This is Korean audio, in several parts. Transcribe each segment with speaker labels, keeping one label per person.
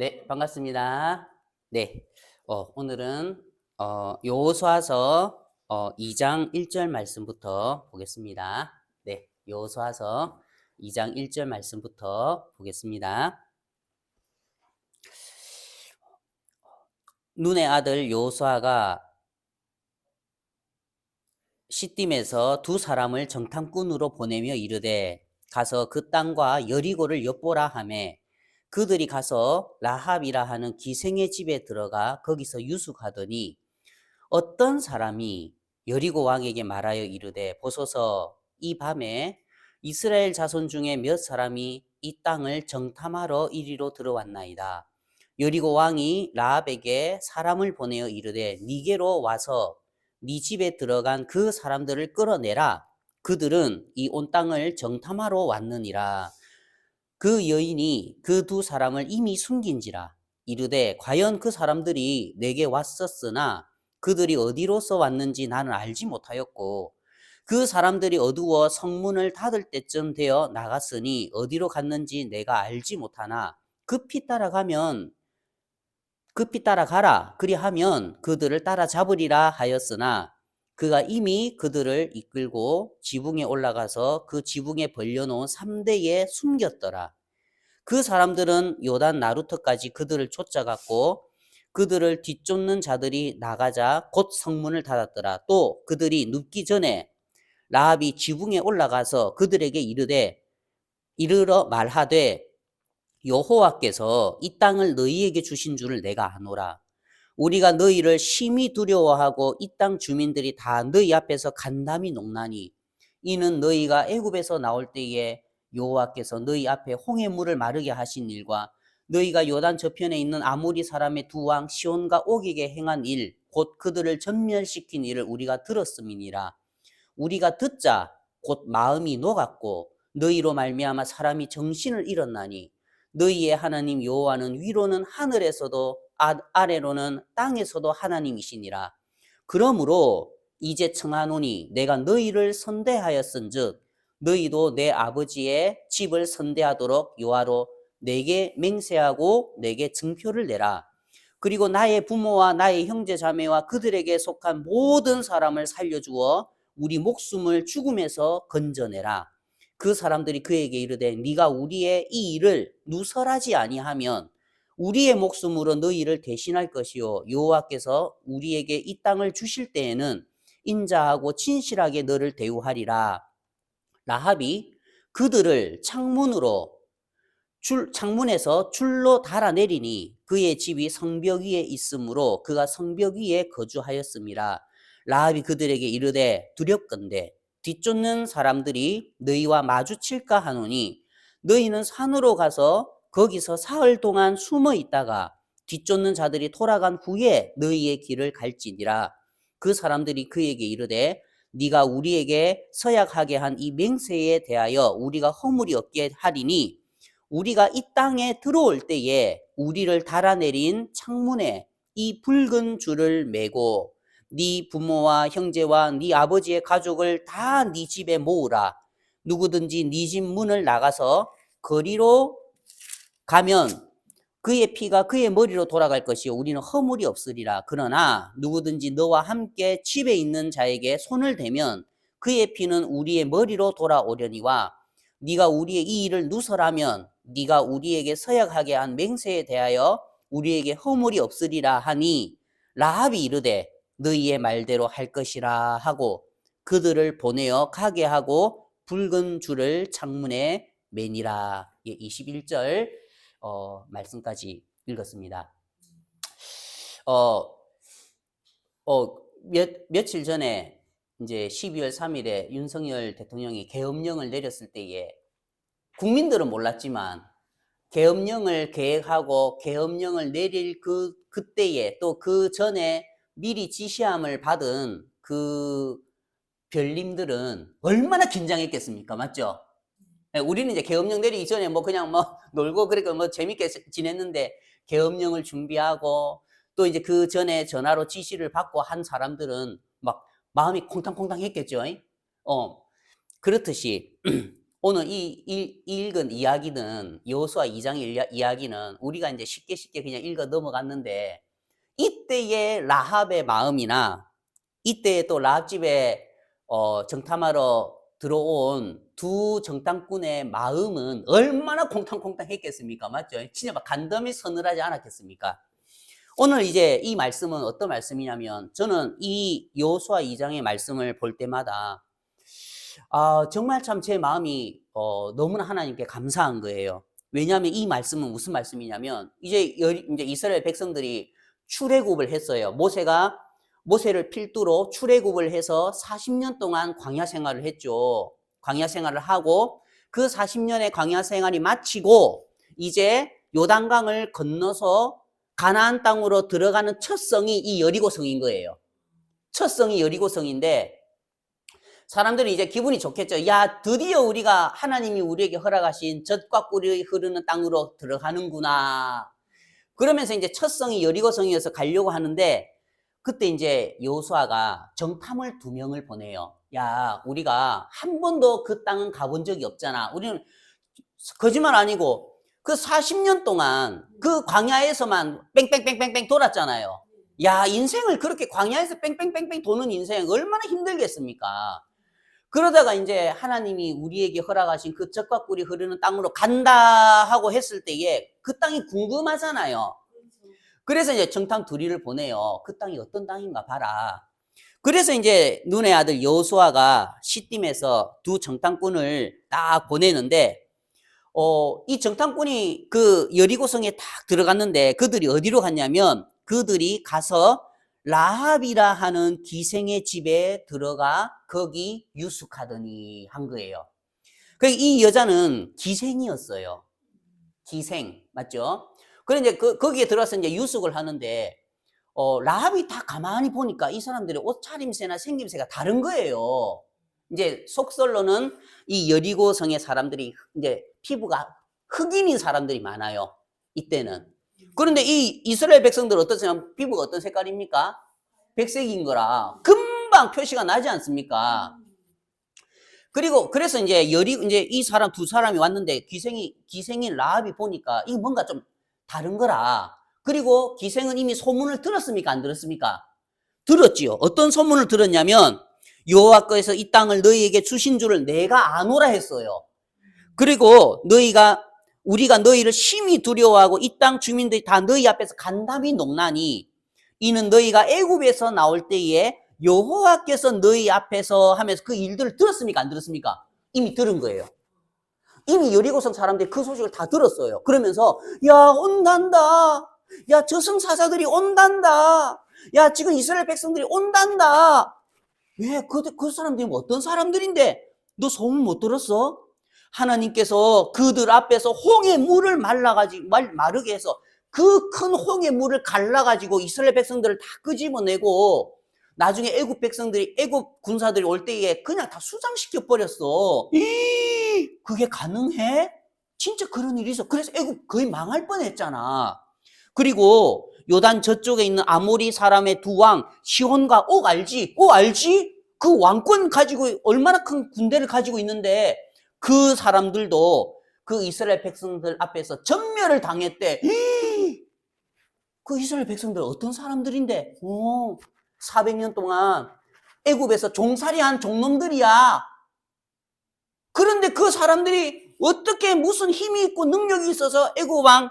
Speaker 1: 네, 반갑습니다. 네, 오늘은 여호수아서 2장 1절 말씀부터 보겠습니다. 네, 여호수아서 2장 1절 말씀부터 보겠습니다. 눈의 아들 여호수아가 시딤에서 두 사람을 정탐꾼으로 보내며 이르되 가서 그 땅과 여리고를 엿보라 하매 그들이 가서 라합이라 하는 기생의 집에 들어가 거기서 유숙하더니 어떤 사람이 여리고 왕에게 말하여 이르되 보소서 이 밤에 이스라엘 자손 중에 몇 사람이 이 땅을 정탐하러 이리로 들어왔나이다. 여리고 왕이 라합에게 사람을 보내어 이르되 니게로 와서 네 집에 들어간 그 사람들을 끌어내라. 그들은 이 온 땅을 정탐하러 왔느니라. 그 여인이 그 두 사람을 이미 숨긴지라. 이르되 과연 그 사람들이 내게 왔었으나 그들이 어디로서 왔는지 나는 알지 못하였고 그 사람들이 어두워 성문을 닫을 때쯤 되어 나갔으니 어디로 갔는지 내가 알지 못하나 급히 따라가라 그리하면 그들을 따라잡으리라 하였으나 그가 이미 그들을 이끌고 지붕에 올라가서 그 지붕에 벌려놓은 3대에 숨겼더라. 그 사람들은 요단 나루터까지 그들을 쫓아갔고 그들을 뒤쫓는 자들이 나가자 곧 성문을 닫았더라. 또 그들이 눕기 전에 라합이 지붕에 올라가서 그들에게 이르러 말하되 여호와께서 이 땅을 너희에게 주신 줄을 내가 아노라. 우리가 너희를 심히 두려워하고 이 땅 주민들이 다 너희 앞에서 간담이 녹나니 이는 너희가 애굽에서 나올 때에 여호와께서 너희 앞에 홍해 물을 마르게 하신 일과 너희가 요단 저편에 있는 아모리 사람의 두 왕 시온과 옥에게 행한 일 곧 그들을 전멸시킨 일을 우리가 들었음이니라. 우리가 듣자 곧 마음이 녹았고 너희로 말미암아 사람이 정신을 잃었나니 너희의 하나님 여호와는 위로는 하늘에서도 아래로는 땅에서도 하나님이시니라. 그러므로 이제 청하노니 내가 너희를 선대하였은즉 너희도 내 아버지의 집을 선대하도록 여호와로 내게 맹세하고 내게 증표를 내라. 그리고 나의 부모와 나의 형제 자매와 그들에게 속한 모든 사람을 살려주어 우리 목숨을 죽음에서 건져내라. 그 사람들이 그에게 이르되 네가 우리의 이 일을 누설하지 아니하면 우리의 목숨으로 너희를 대신할 것이요 여호와께서 우리에게 이 땅을 주실 때에는 인자하고 진실하게 너를 대우하리라. 라합이 그들을 창문에서 줄로 달아내리니 그의 집이 성벽 위에 있으므로 그가 성벽 위에 거주하였음이라. 라합이 그들에게 이르되 두렵건대 뒤쫓는 사람들이 너희와 마주칠까 하노니 너희는 산으로 가서 거기서 사흘 동안 숨어 있다가 뒤쫓는 자들이 돌아간 후에 너희의 길을 갈지니라. 그 사람들이 그에게 이르되 네가 우리에게 서약하게 한 이 맹세에 대하여 우리가 허물이 없게 하리니 우리가 이 땅에 들어올 때에 우리를 달아내린 창문에 이 붉은 줄을 매고 네 부모와 형제와 네 아버지의 가족을 다 네 집에 모으라. 누구든지 네 집 문을 나가서 거리로 가면 그의 피가 그의 머리로 돌아갈 것이요 우리는 허물이 없으리라. 그러나 누구든지 너와 함께 집에 있는 자에게 손을 대면 그의 피는 우리의 머리로 돌아오려니와 네가 우리의 이 일을 누설하면 네가 우리에게 서약하게 한 맹세에 대하여 우리에게 허물이 없으리라 하니 라합이 이르되 너희의 말대로 할 것이라 하고 그들을 보내어 가게 하고 붉은 줄을 창문에 매니라. 21절 말씀까지 읽었습니다. 며칠 전에 이제 12월 3일에 윤석열 대통령이 계엄령을 내렸을 때에 국민들은 몰랐지만 계엄령을 계획하고 계엄령을 내릴 그때에 또 그 전에 미리 지시함을 받은 그 별님들은 얼마나 긴장했겠습니까? 맞죠? 우리는 이제 계엄령 내리기 전에 뭐 그냥 뭐 놀고 그러니까 뭐 재밌게 지냈는데 계엄령을 준비하고 또 이제 그 전에 전화로 지시를 받고 한 사람들은 막 마음이 콩탕콩탕 했겠죠. 그렇듯이 오늘 이 읽은 이야기는 여호수아 2장 이야기는 우리가 이제 쉽게 그냥 읽어 넘어갔는데 이때의 라합의 마음이나 이때 또 라합 집에 정탐하러 들어온 두 정탐꾼의 마음은 얼마나 콩탕콩탕 했겠습니까? 맞죠? 진짜 막 간담이 서늘하지 않았겠습니까? 오늘 이제 이 말씀은 어떤 말씀이냐면 저는 이 여호수아 2장의 말씀을 볼 때마다 정말 참 제 마음이 너무나 하나님께 감사한 거예요. 왜냐하면 이 말씀은 무슨 말씀이냐면 이제 이스라엘 백성들이 출애굽을 했어요. 모세를 필두로 출애굽을 해서 40년 동안 광야 생활을 했죠. 광야 생활을 하고 그 40년의 광야 생활이 마치고 이제 요단강을 건너서 가나안 땅으로 들어가는 첫 성이 이 여리고성인 거예요. 첫 성이 여리고성인데 사람들이 이제 기분이 좋겠죠. 야, 드디어 우리가 하나님이 우리에게 허락하신 젖과 꿀이 흐르는 땅으로 들어가는구나. 그러면서 이제 첫 성이 여리고성이어서 가려고 하는데 그때 이제 여호수아가 정탐을 2명을 보내요. 야, 우리가 한 번도 그 땅은 가본 적이 없잖아. 우리는 거짓말 아니고 그 40년 동안 그 광야에서만 뺑뺑뺑뺑뺑 돌았잖아요. 야, 인생을 그렇게 광야에서 뺑뺑뺑뺑 도는 인생 얼마나 힘들겠습니까? 그러다가 이제 하나님이 우리에게 허락하신 그 젖과 꿀이 흐르는 땅으로 간다 하고 했을 때에 그 땅이 궁금하잖아요. 그래서 이제 정탐 2를 보내요. 그 땅이 어떤 땅인가 봐라. 그래서 이제 눈의 아들 여호수아가 시딤에서 두 정탐꾼을 딱 보내는데 이 정탐꾼이 그 여리고성에 딱 들어갔는데 그들이 어디로 갔냐면 그들이 가서 라합이라 하는 기생의 집에 들어가 거기 유숙하더니 한 거예요. 이 여자는 기생이었어요. 기생 맞죠? 그래 이제 거기에 들어서 이제 유숙을 하는데 라합이 다 가만히 보니까 이 사람들의 옷차림새나 생김새가 다른 거예요. 이제 속설로는 이 여리고성의 사람들이 이제 피부가 흑인인 사람들이 많아요. 이때는. 그런데 이 이스라엘 백성들 어떠세요? 피부가 어떤 색깔입니까? 백색인 거라 금방 표시가 나지 않습니까? 그리고 그래서 이제 이제 이 사람 2사람이 왔는데 기생인 라합이 보니까 이거 뭔가 좀 다른 거라. 그리고 기생은 이미 소문을 들었습니까? 안 들었습니까? 들었지요. 어떤 소문을 들었냐면 여호와께서 이 땅을 너희에게 주신 줄을 내가 아노라 했어요. 그리고 우리가 너희를 심히 두려워하고 이 땅 주민들이 다 너희 앞에서 간담이 녹나니 이는 너희가 애굽에서 나올 때에 여호와께서 너희 앞에서 하면서 그 일들을 들었습니까? 안 들었습니까? 이미 들은 거예요. 이미 여리고성 사람들이 그 소식을 다 들었어요. 그러면서 야 온단다. 야 저승사자들이 온단다. 야 지금 이스라엘 백성들이 온단다. 왜? 그 사람들이 어떤 사람들인데? 너 소문 못 들었어? 하나님께서 그들 앞에서 홍해 물을 마르게 해서 그 큰 홍해 물을 갈라가지고 이스라엘 백성들을 다 끄집어내고 나중에 애굽 군사들이 올 때에 그냥 다 수장시켜 버렸어. 그게 가능해? 진짜 그런 일이 있어. 그래서 애굽 거의 망할 뻔했잖아. 그리고 요단 저쪽에 있는 아모리 사람의 2왕 시혼과 옥 알지? 옥 알지? 그 왕권 가지고 얼마나 큰 군대를 가지고 있는데 그 사람들도 그 이스라엘 백성들 앞에서 전멸을 당했대. 그 이스라엘 백성들 어떤 사람들인데? 400년 동안 애굽에서 종살이한 종놈들이야. 그런데 그 사람들이 어떻게 무슨 힘이 있고 능력이 있어서 애굽 왕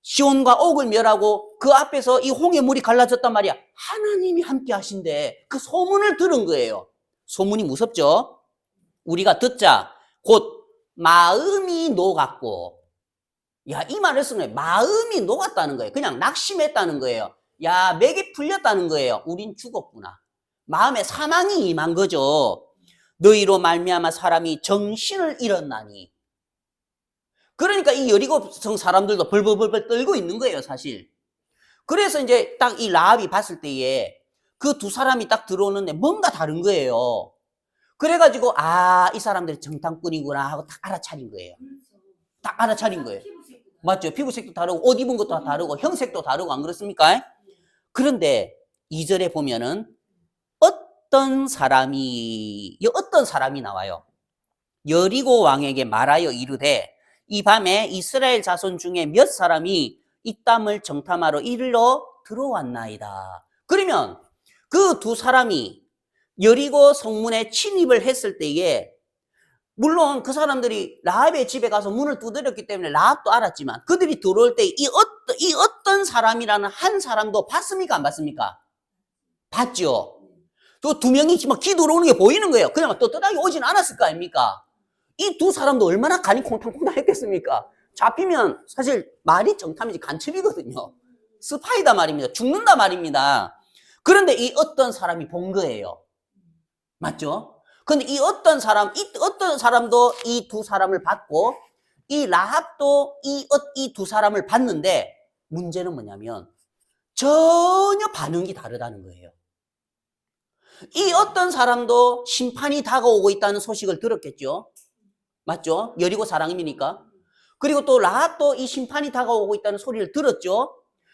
Speaker 1: 시온과 옥을 멸하고 그 앞에서 이 홍해물이 갈라졌단 말이야. 하나님이 함께 하신대. 그 소문을 들은 거예요. 소문이 무섭죠? 우리가 듣자 곧 마음이 녹았고, 야, 이 말을 쓰는 거예요. 마음이 녹았다는 거예요. 그냥 낙심했다는 거예요. 야, 맥이 풀렸다는 거예요. 우린 죽었구나. 마음에 사망이 임한 거죠. 너희로 말미암아 사람이 정신을 잃었나니. 그러니까 이 여리고성 사람들도 벌벌벌 떨고 있는 거예요, 사실. 그래서 이제 딱 이 라합이 봤을 때에 그 2사람이 딱 들어오는데 뭔가 다른 거예요. 그래가지고 이 사람들이 정탐꾼이구나 하고 딱 알아차린 거예요. 딱 알아차린 거예요. 맞죠? 피부색도 다르고 옷 입은 것도 다 다르고 형색도 다르고 안 그렇습니까? 그런데 2절에 보면은 어떤 사람이 나와요. 여리고 왕에게 말하여 이르되 이 밤에 이스라엘 자손 중에 몇 사람이 이 땅을 정탐하러 이리로 들어왔나이다. 그러면 그 두 사람이 여리고 성문에 침입을 했을 때에 물론 그 사람들이 라합의 집에 가서 문을 두드렸기 때문에 라합도 알았지만 그들이 들어올 때 이 어떤 사람이라는 한 사람도 봤습니까? 안 봤습니까? 봤죠. 또 두 명이 막 기도로 오는 게 보이는 거예요. 그냥 떳떳하게 오진 않았을 거 아닙니까? 이 두 사람도 얼마나 간이 콩탕콩탕 했겠습니까? 잡히면 사실 말이 정탐이지 간첩이거든요. 스파이다 말입니다. 죽는다 말입니다. 그런데 이 어떤 사람이 본 거예요. 맞죠? 근데 이 어떤 사람도 이 두 사람을 봤고, 이 라합도 이 두 사람을 봤는데, 문제는 뭐냐면, 전혀 반응이 다르다는 거예요. 이 어떤 사람도 심판이 다가오고 있다는 소식을 들었겠죠? 맞죠? 여리고 사람이니까. 그리고 또 라합도 이 심판이 다가오고 있다는 소리를 들었죠?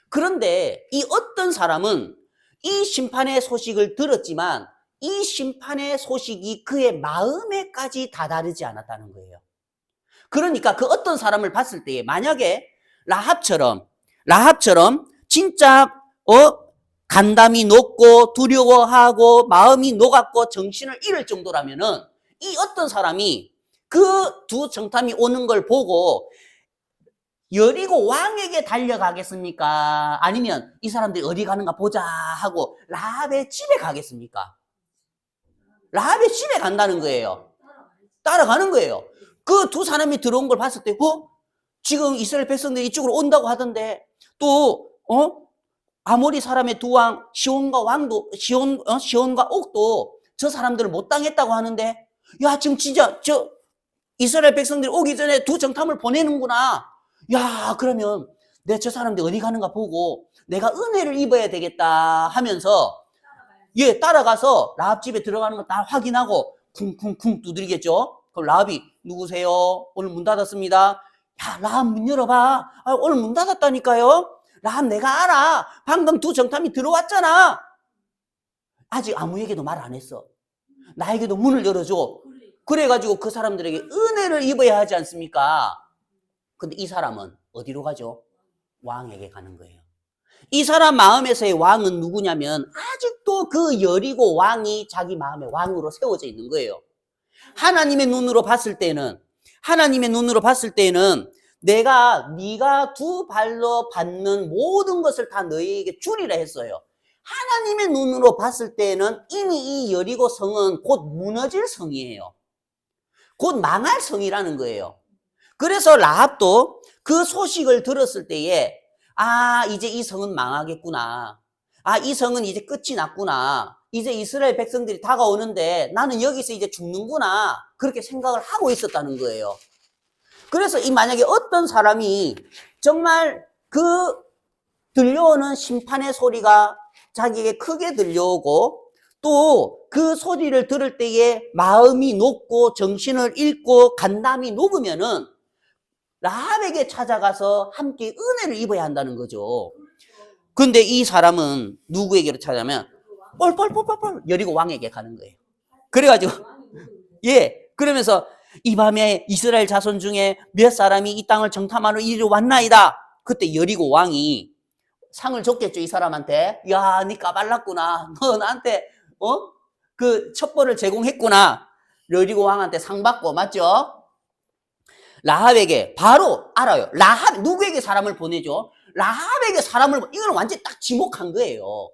Speaker 1: 그런데 이 어떤 사람은 이 심판의 소식을 들었지만, 이 심판의 소식이 그의 마음에까지 다다르지 않았다는 거예요. 그러니까 그 어떤 사람을 봤을 때에 만약에 라합처럼 진짜 간담이 녹고 두려워하고 마음이 녹았고 정신을 잃을 정도라면은 이 어떤 사람이 그 두 정탐이 오는 걸 보고 여리고 왕에게 달려가겠습니까? 아니면 이 사람들이 어디 가는가 보자 하고 라합의 집에 가겠습니까? 라합의 집에 간다는 거예요. 따라가는 거예요. 그 두 사람이 들어온 걸 봤을 때, 지금 이스라엘 백성들이 이쪽으로 온다고 하던데, 또, 아모리 사람의 두 왕, 시온과 옥도 저 사람들을 못 당했다고 하는데, 야, 지금 진짜, 이스라엘 백성들이 오기 전에 두 정탐을 보내는구나. 야, 그러면 내 저 사람들 어디 가는가 보고 내가 은혜를 입어야 되겠다 하면서, 따라가서 라합 집에 들어가는 거 다 확인하고 쿵쿵쿵 두드리겠죠. 그럼 라합이 누구세요? 오늘 문 닫았습니다. 야, 라합 문 열어봐. 오늘 문 닫았다니까요. 라합 내가 알아. 방금 두 정탐이 들어왔잖아. 아직 아무에게도 말 안 했어. 나에게도 문을 열어줘. 그래가지고 그 사람들에게 은혜를 입어야 하지 않습니까? 근데 이 사람은 어디로 가죠? 왕에게 가는 거예요. 이 사람 마음에서의 왕은 누구냐면 아직도 그 여리고 왕이 자기 마음의 왕으로 세워져 있는 거예요. 하나님의 눈으로 봤을 때는 네가 두 발로 받는 모든 것을 다 너희에게 주리라 했어요. 하나님의 눈으로 봤을 때는 이미 이 여리고 성은 곧 무너질 성이에요. 곧 망할 성이라는 거예요. 그래서 라합도 그 소식을 들었을 때에 이제 이 성은 망하겠구나. 이 성은 이제 끝이 났구나. 이제 이스라엘 백성들이 다가오는데 나는 여기서 이제 죽는구나. 그렇게 생각을 하고 있었다는 거예요. 그래서 만약에 어떤 사람이 정말 그 들려오는 심판의 소리가 자기에게 크게 들려오고 또 그 소리를 들을 때에 마음이 녹고 정신을 잃고 간담이 녹으면은 라합에게 찾아가서 함께 은혜를 입어야 한다는 거죠. 근데 이 사람은 누구에게로 찾아가면 뻘뻘뻘뻘 여리고 왕에게 가는 거예요. 그래가지고 그러면서 이 밤에 이스라엘 자손 중에 몇 사람이 이 땅을 정탐하러 이리 왔나이다. 그때 여리고 왕이 상을 줬겠죠. 이 사람한테. 야, 니 까발랐구나. 너 나한테 그 첩보를 제공했구나. 여리고 왕한테 상 받고. 맞죠? 라합에게 바로 알아요. 라합 누구에게 사람을 보내죠? 라합에게 사람을 이거는 완전 딱 지목한 거예요.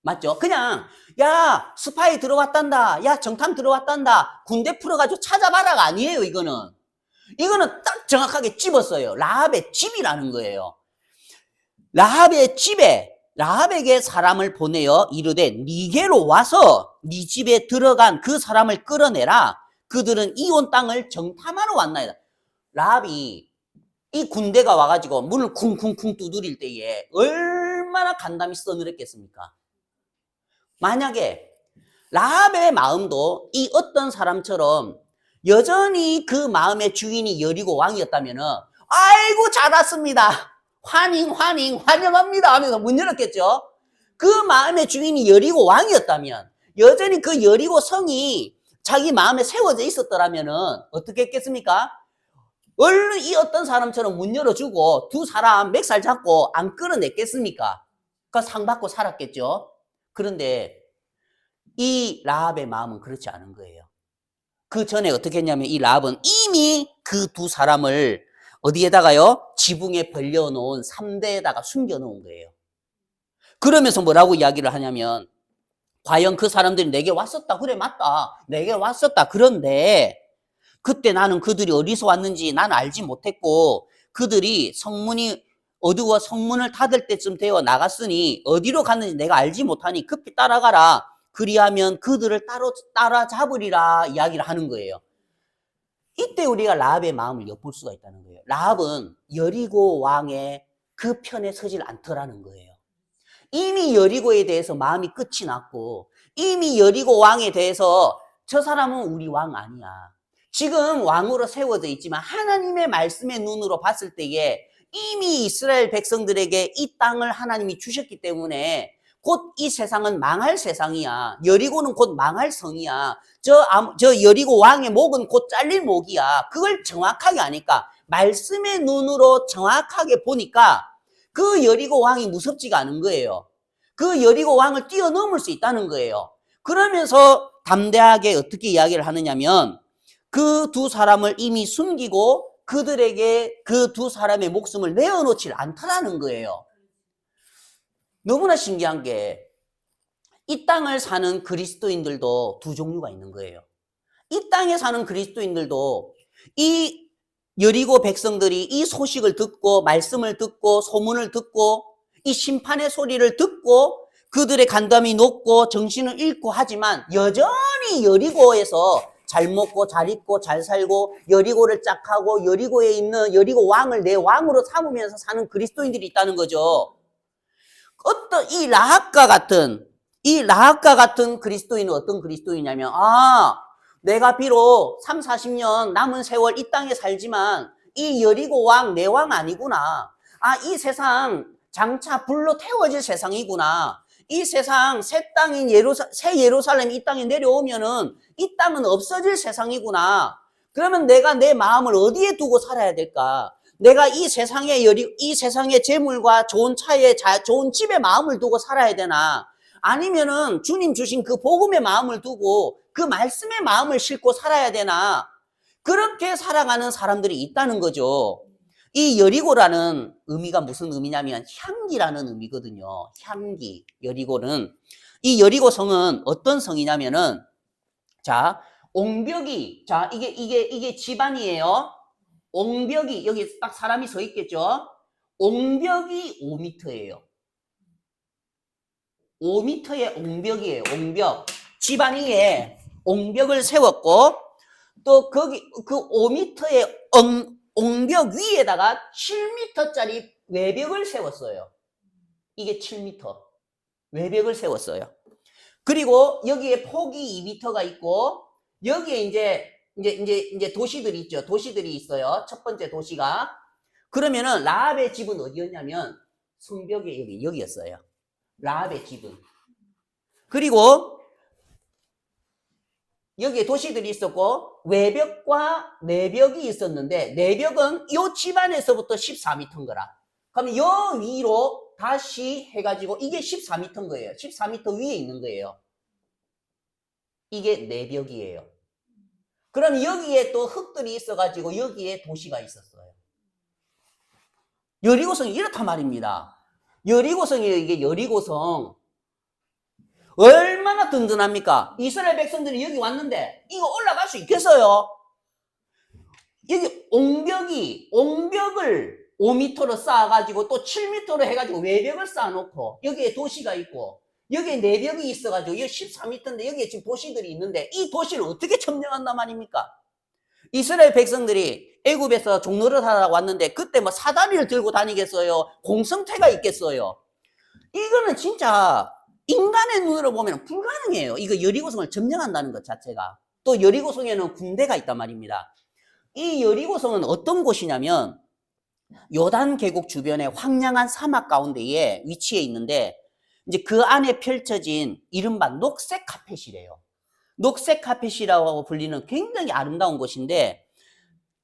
Speaker 1: 맞죠? 그냥 야 스파이 들어왔단다. 야 정탐 들어왔단다. 군대 풀어가지고 찾아봐라가 아니에요. 이거는 딱 정확하게 집었어요. 라합의 집이라는 거예요. 라합에게 사람을 보내어 이르되 니게로 와서 니 집에 들어간 그 사람을 끌어내라. 그들은 이온 땅을 정탐하러 왔나이다. 라합이 이 군대가 와가지고 문을 쿵쿵쿵 두드릴 때에 얼마나 간담이 써늘었겠습니까? 만약에 라합의 마음도 이 어떤 사람처럼 여전히 그 마음의 주인이 여리고 왕이었다면은 아이고 잘 왔습니다. 환영합니다 하면서 문 열었겠죠. 그 마음의 주인이 여리고 왕이었다면 여전히 그 여리고 성이 자기 마음에 세워져 있었더라면은 어떻게 했겠습니까? 얼른 이 어떤 사람처럼 문 열어주고 두 사람 맥살 잡고 안 끌어냈겠습니까? 그 상 받고 살았겠죠. 그런데 이 라합의 마음은 그렇지 않은 거예요. 그 전에 어떻게 했냐면 이 라합은 이미 그 두 사람을 어디에다가요? 지붕에 벌려놓은 3대에다가 숨겨놓은 거예요. 그러면서 뭐라고 이야기를 하냐면 과연 그 사람들이 내게 왔었다. 그래 맞다. 내게 왔었다. 그런데 그때 나는 그들이 어디서 왔는지 난 알지 못했고 그들이 성문이 어두워 성문을 닫을 때쯤 되어 나갔으니 어디로 갔는지 내가 알지 못하니 급히 따라가라. 그리하면 그들을 따라잡으리라 이야기를 하는 거예요. 이때 우리가 라합의 마음을 엿볼 수가 있다는 거예요. 라합은 여리고 왕의 그 편에 서질 않더라는 거예요. 이미 여리고에 대해서 마음이 끝이 났고 이미 여리고 왕에 대해서 저 사람은 우리 왕 아니야. 지금 왕으로 세워져 있지만 하나님의 말씀의 눈으로 봤을 때에 이미 이스라엘 백성들에게 이 땅을 하나님이 주셨기 때문에 곧 이 세상은 망할 세상이야. 여리고는 곧 망할 성이야. 저 여리고 왕의 목은 곧 잘릴 목이야. 그걸 정확하게 아니까 말씀의 눈으로 정확하게 보니까 그 여리고 왕이 무섭지가 않은 거예요. 그 여리고 왕을 뛰어넘을 수 있다는 거예요. 그러면서 담대하게 어떻게 이야기를 하느냐면 그 두 사람을 이미 숨기고 그들에게 그 두 사람의 목숨을 내어놓질 않다라는 거예요. 너무나 신기한 게 이 땅을 사는 그리스도인들도 두 종류가 있는 거예요. 이 땅에 사는 그리스도인들도 이 여리고 백성들이 이 소식을 듣고 말씀을 듣고 소문을 듣고 이 심판의 소리를 듣고 그들의 간담이 높고 정신을 잃고 하지만 여전히 여리고에서 잘 먹고 잘 입고 잘 살고 여리고를 짝하고 여리고에 있는 여리고 왕을 내 왕으로 삼으면서 사는 그리스도인들이 있다는 거죠. 어떤 이 라합과 같은 그리스도인은 어떤 그리스도인이냐면 내가 비록 3, 40년 남은 세월 이 땅에 살지만 이 여리고 왕 내 왕 아니구나. 이 세상 장차 불로 태워질 세상이구나. 이 세상 새 땅인 새 예루살렘 이 땅에 내려오면은 이 땅은 없어질 세상이구나. 그러면 내가 내 마음을 어디에 두고 살아야 될까? 내가 이 세상의 재물과 좋은 차에 좋은 집에 마음을 두고 살아야 되나? 아니면은 주님 주신 그 복음의 마음을 두고 그 말씀의 마음을 싣고 살아야 되나? 그렇게 살아가는 사람들이 있다는 거죠. 이 여리고라는 의미가 무슨 의미냐면 향기라는 의미거든요. 향기. 여리고는 이 여리고 성은 어떤 성이냐면은 옹벽이 이게 집안이에요. 옹벽이 여기 딱 사람이 서 있겠죠. 옹벽이 5m예요. 5m의 옹벽이에요. 옹벽. 집안 위에 옹벽을 세웠고 또 거기 그 5m의 옹벽 위에다가 7m짜리 외벽을 세웠어요. 이게 7m. 외벽을 세웠어요. 그리고 여기에 폭이 2m가 있고 여기에 이제 도시들이 있죠. 도시들이 있어요. 첫 번째 도시가. 그러면은 라합의 집은 어디였냐면 성벽의 여기였어요. 라합의 집은. 그리고 여기에 도시들이 있었고 외벽과 내벽이 있었는데 내벽은 이 집안에서부터 14m인 거라. 그럼 요 위로 다시 해가지고 이게 14m인 거예요. 14m 위에 있는 거예요. 이게 내벽이에요. 그럼 여기에 또 흙들이 있어가지고 여기에 도시가 있었어요. 여리고성이 이렇단 말입니다. 여리고성이에요. 이게 여리고성. 얼마나 든든합니까? 이스라엘 백성들이 여기 왔는데 이거 올라갈 수 있겠어요? 여기 옹벽을 5m로 쌓아가지고 또 7m로 해가지고 외벽을 쌓아놓고 여기에 도시가 있고 여기에 내벽이 있어가지고 여기 14m인데 여기에 지금 도시들이 있는데 이 도시를 어떻게 점령한단 말입니까? 이스라엘 백성들이 애굽에서 종노릇 하러 왔는데 그때 뭐 사다리를 들고 다니겠어요? 공성태가 있겠어요? 이거는 진짜 인간의 눈으로 보면 불가능해요. 이거 여리고성을 점령한다는 것 자체가. 또 여리고성에는 군대가 있단 말입니다. 이 여리고성은 어떤 곳이냐면 요단 계곡 주변의 황량한 사막 가운데에 위치해 있는데 이제 그 안에 펼쳐진 이른바 녹색 카펫이래요. 녹색 카펫이라고 불리는 굉장히 아름다운 곳인데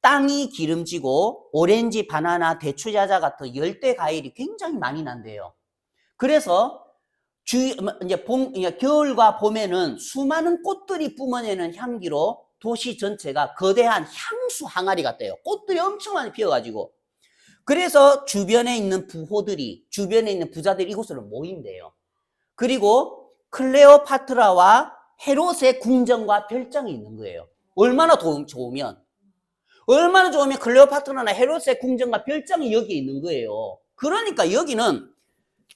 Speaker 1: 땅이 기름지고 오렌지, 바나나, 대추자자 같은 열대 과일이 굉장히 많이 난대요. 그래서 이제 겨울과 봄에는 수많은 꽃들이 뿜어내는 향기로 도시 전체가 거대한 향수 항아리 같대요. 꽃들이 엄청 많이 피어가지고. 그래서 주변에 있는 부호들이, 주변에 있는 부자들이 이곳으로 모인대요. 그리고 클레오파트라와 헤롯의 궁정과 별장이 있는 거예요. 얼마나 좋으면 클레오파트라나 헤롯의 궁정과 별장이 여기에 있는 거예요. 그러니까 여기는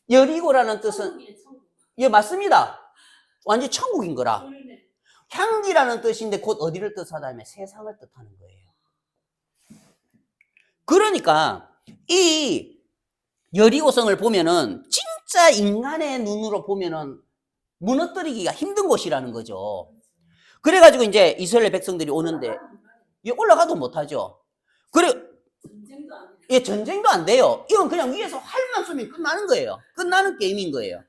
Speaker 1: 여리고라는 뜻은 예, 맞습니다. 완전 천국인 거라. 향기라는 뜻인데 곧 어디를 뜻하다면 세상을 뜻하는 거예요. 그러니까 이 여리고성을 보면은 진짜 인간의 눈으로 보면은 무너뜨리기가 힘든 곳이라는 거죠. 그래가지고 이제 이스라엘 백성들이 오는데 올라가도 못하죠. 그래, 예, 전쟁도 안 돼요. 이건 그냥 위에서 활만 쏘면 끝나는 거예요. 끝나는 게임인 거예요.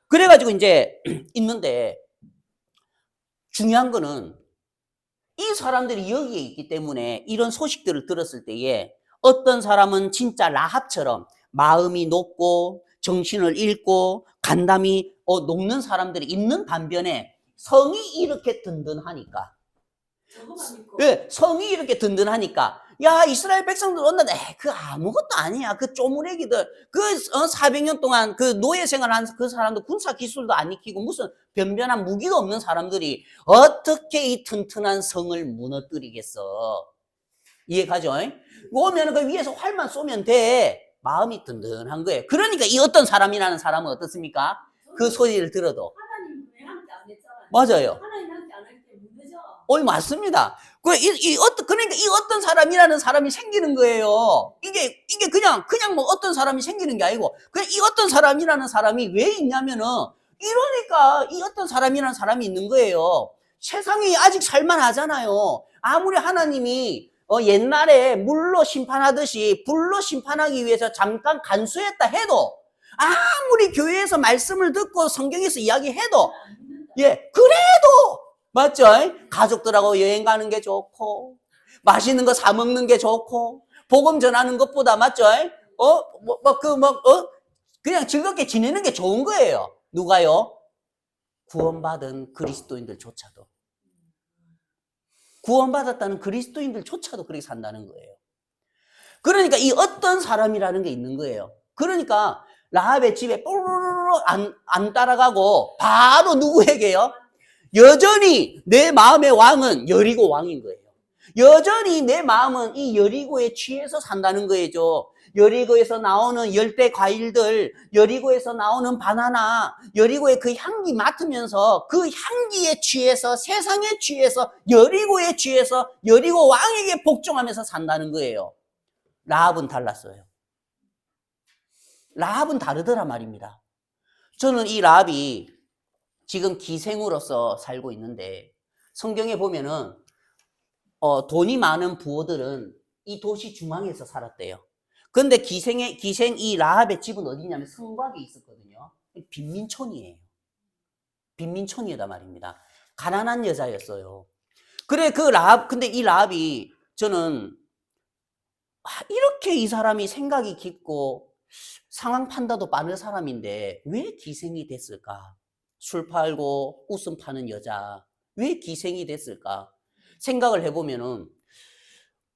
Speaker 1: 그래가지고 이제 있는데 중요한 거는 이 사람들이 여기에 있기 때문에 이런 소식들을 들었을 때에 어떤 사람은 진짜 라합처럼 마음이 높고 정신을 잃고 간담이 녹는 사람들이 있는 반면에 성이 이렇게 든든하니까 예, 성이 이렇게 든든하니까 야 이스라엘 백성들 온다 그 아무것도 아니야 그 쪼무레기들 그 400년 동안 그 노예 생활한 그 사람들 군사 기술도 안 익히고 무슨 변변한 무기도 없는 사람들이 어떻게 이 튼튼한 성을 무너뜨리겠어. 이해가죠? 오면 그 위에서 활만 쏘면 돼. 마음이 든든한 거예요. 그러니까 이 어떤 사람이라는 사람은 어떻습니까? 그 소리를 들어도 맞아요. 맞습니다. 그러니까 이 어떤 사람이라는 사람이 생기는 거예요. 이게 그냥 뭐 어떤 사람이 생기는 게 아니고, 그냥 이 어떤 사람이라는 사람이 왜 있냐면은, 이러니까 이 어떤 사람이라는 사람이 있는 거예요. 세상이 아직 살만하잖아요. 아무리 하나님이 옛날에 물로 심판하듯이 불로 심판하기 위해서 잠깐 간수했다 해도, 아무리 교회에서 말씀을 듣고 성경에서 이야기해도, 예, 그래도 맞죠? 가족들하고 여행 가는 게 좋고 맛있는 거 사 먹는 게 좋고 복음 전하는 것보다 맞죠? 그냥 즐겁게 지내는 게 좋은 거예요. 누가요? 구원받은 그리스도인들조차도 구원받았다는 그리스도인들조차도 그렇게 산다는 거예요. 그러니까 이 어떤 사람이라는 게 있는 거예요. 그러니까 라합의 집에 안 따라가고 바로 누구에게요? 여전히 내 마음의 왕은 여리고 왕인 거예요. 여전히 내 마음은 이 여리고에 취해서 산다는 거죠. 여리고에서 나오는 열대 과일들, 여리고에서 나오는 바나나, 여리고의 그 향기 맡으면서 그 향기에 취해서 세상에 취해서 여리고에 취해서 여리고 왕에게 복종하면서 산다는 거예요. 라합은 달랐어요. 라합은 다르더라 말입니다. 저는 이 라합이 지금 기생으로서 살고 있는데 성경에 보면은 돈이 많은 부호들은 이 도시 중앙에서 살았대요. 그런데 기생 이 라합의 집은 어디냐면 성곽에 있었거든요. 빈민촌이에요. 빈민촌이다 말입니다. 가난한 여자였어요. 그래 근데 이 라합이 저는 이렇게 이 사람이 생각이 깊고 상황 판단도 빠른 사람인데 왜 기생이 됐을까? 술 팔고 웃음 파는 여자 왜 기생이 됐을까 생각을 해보면은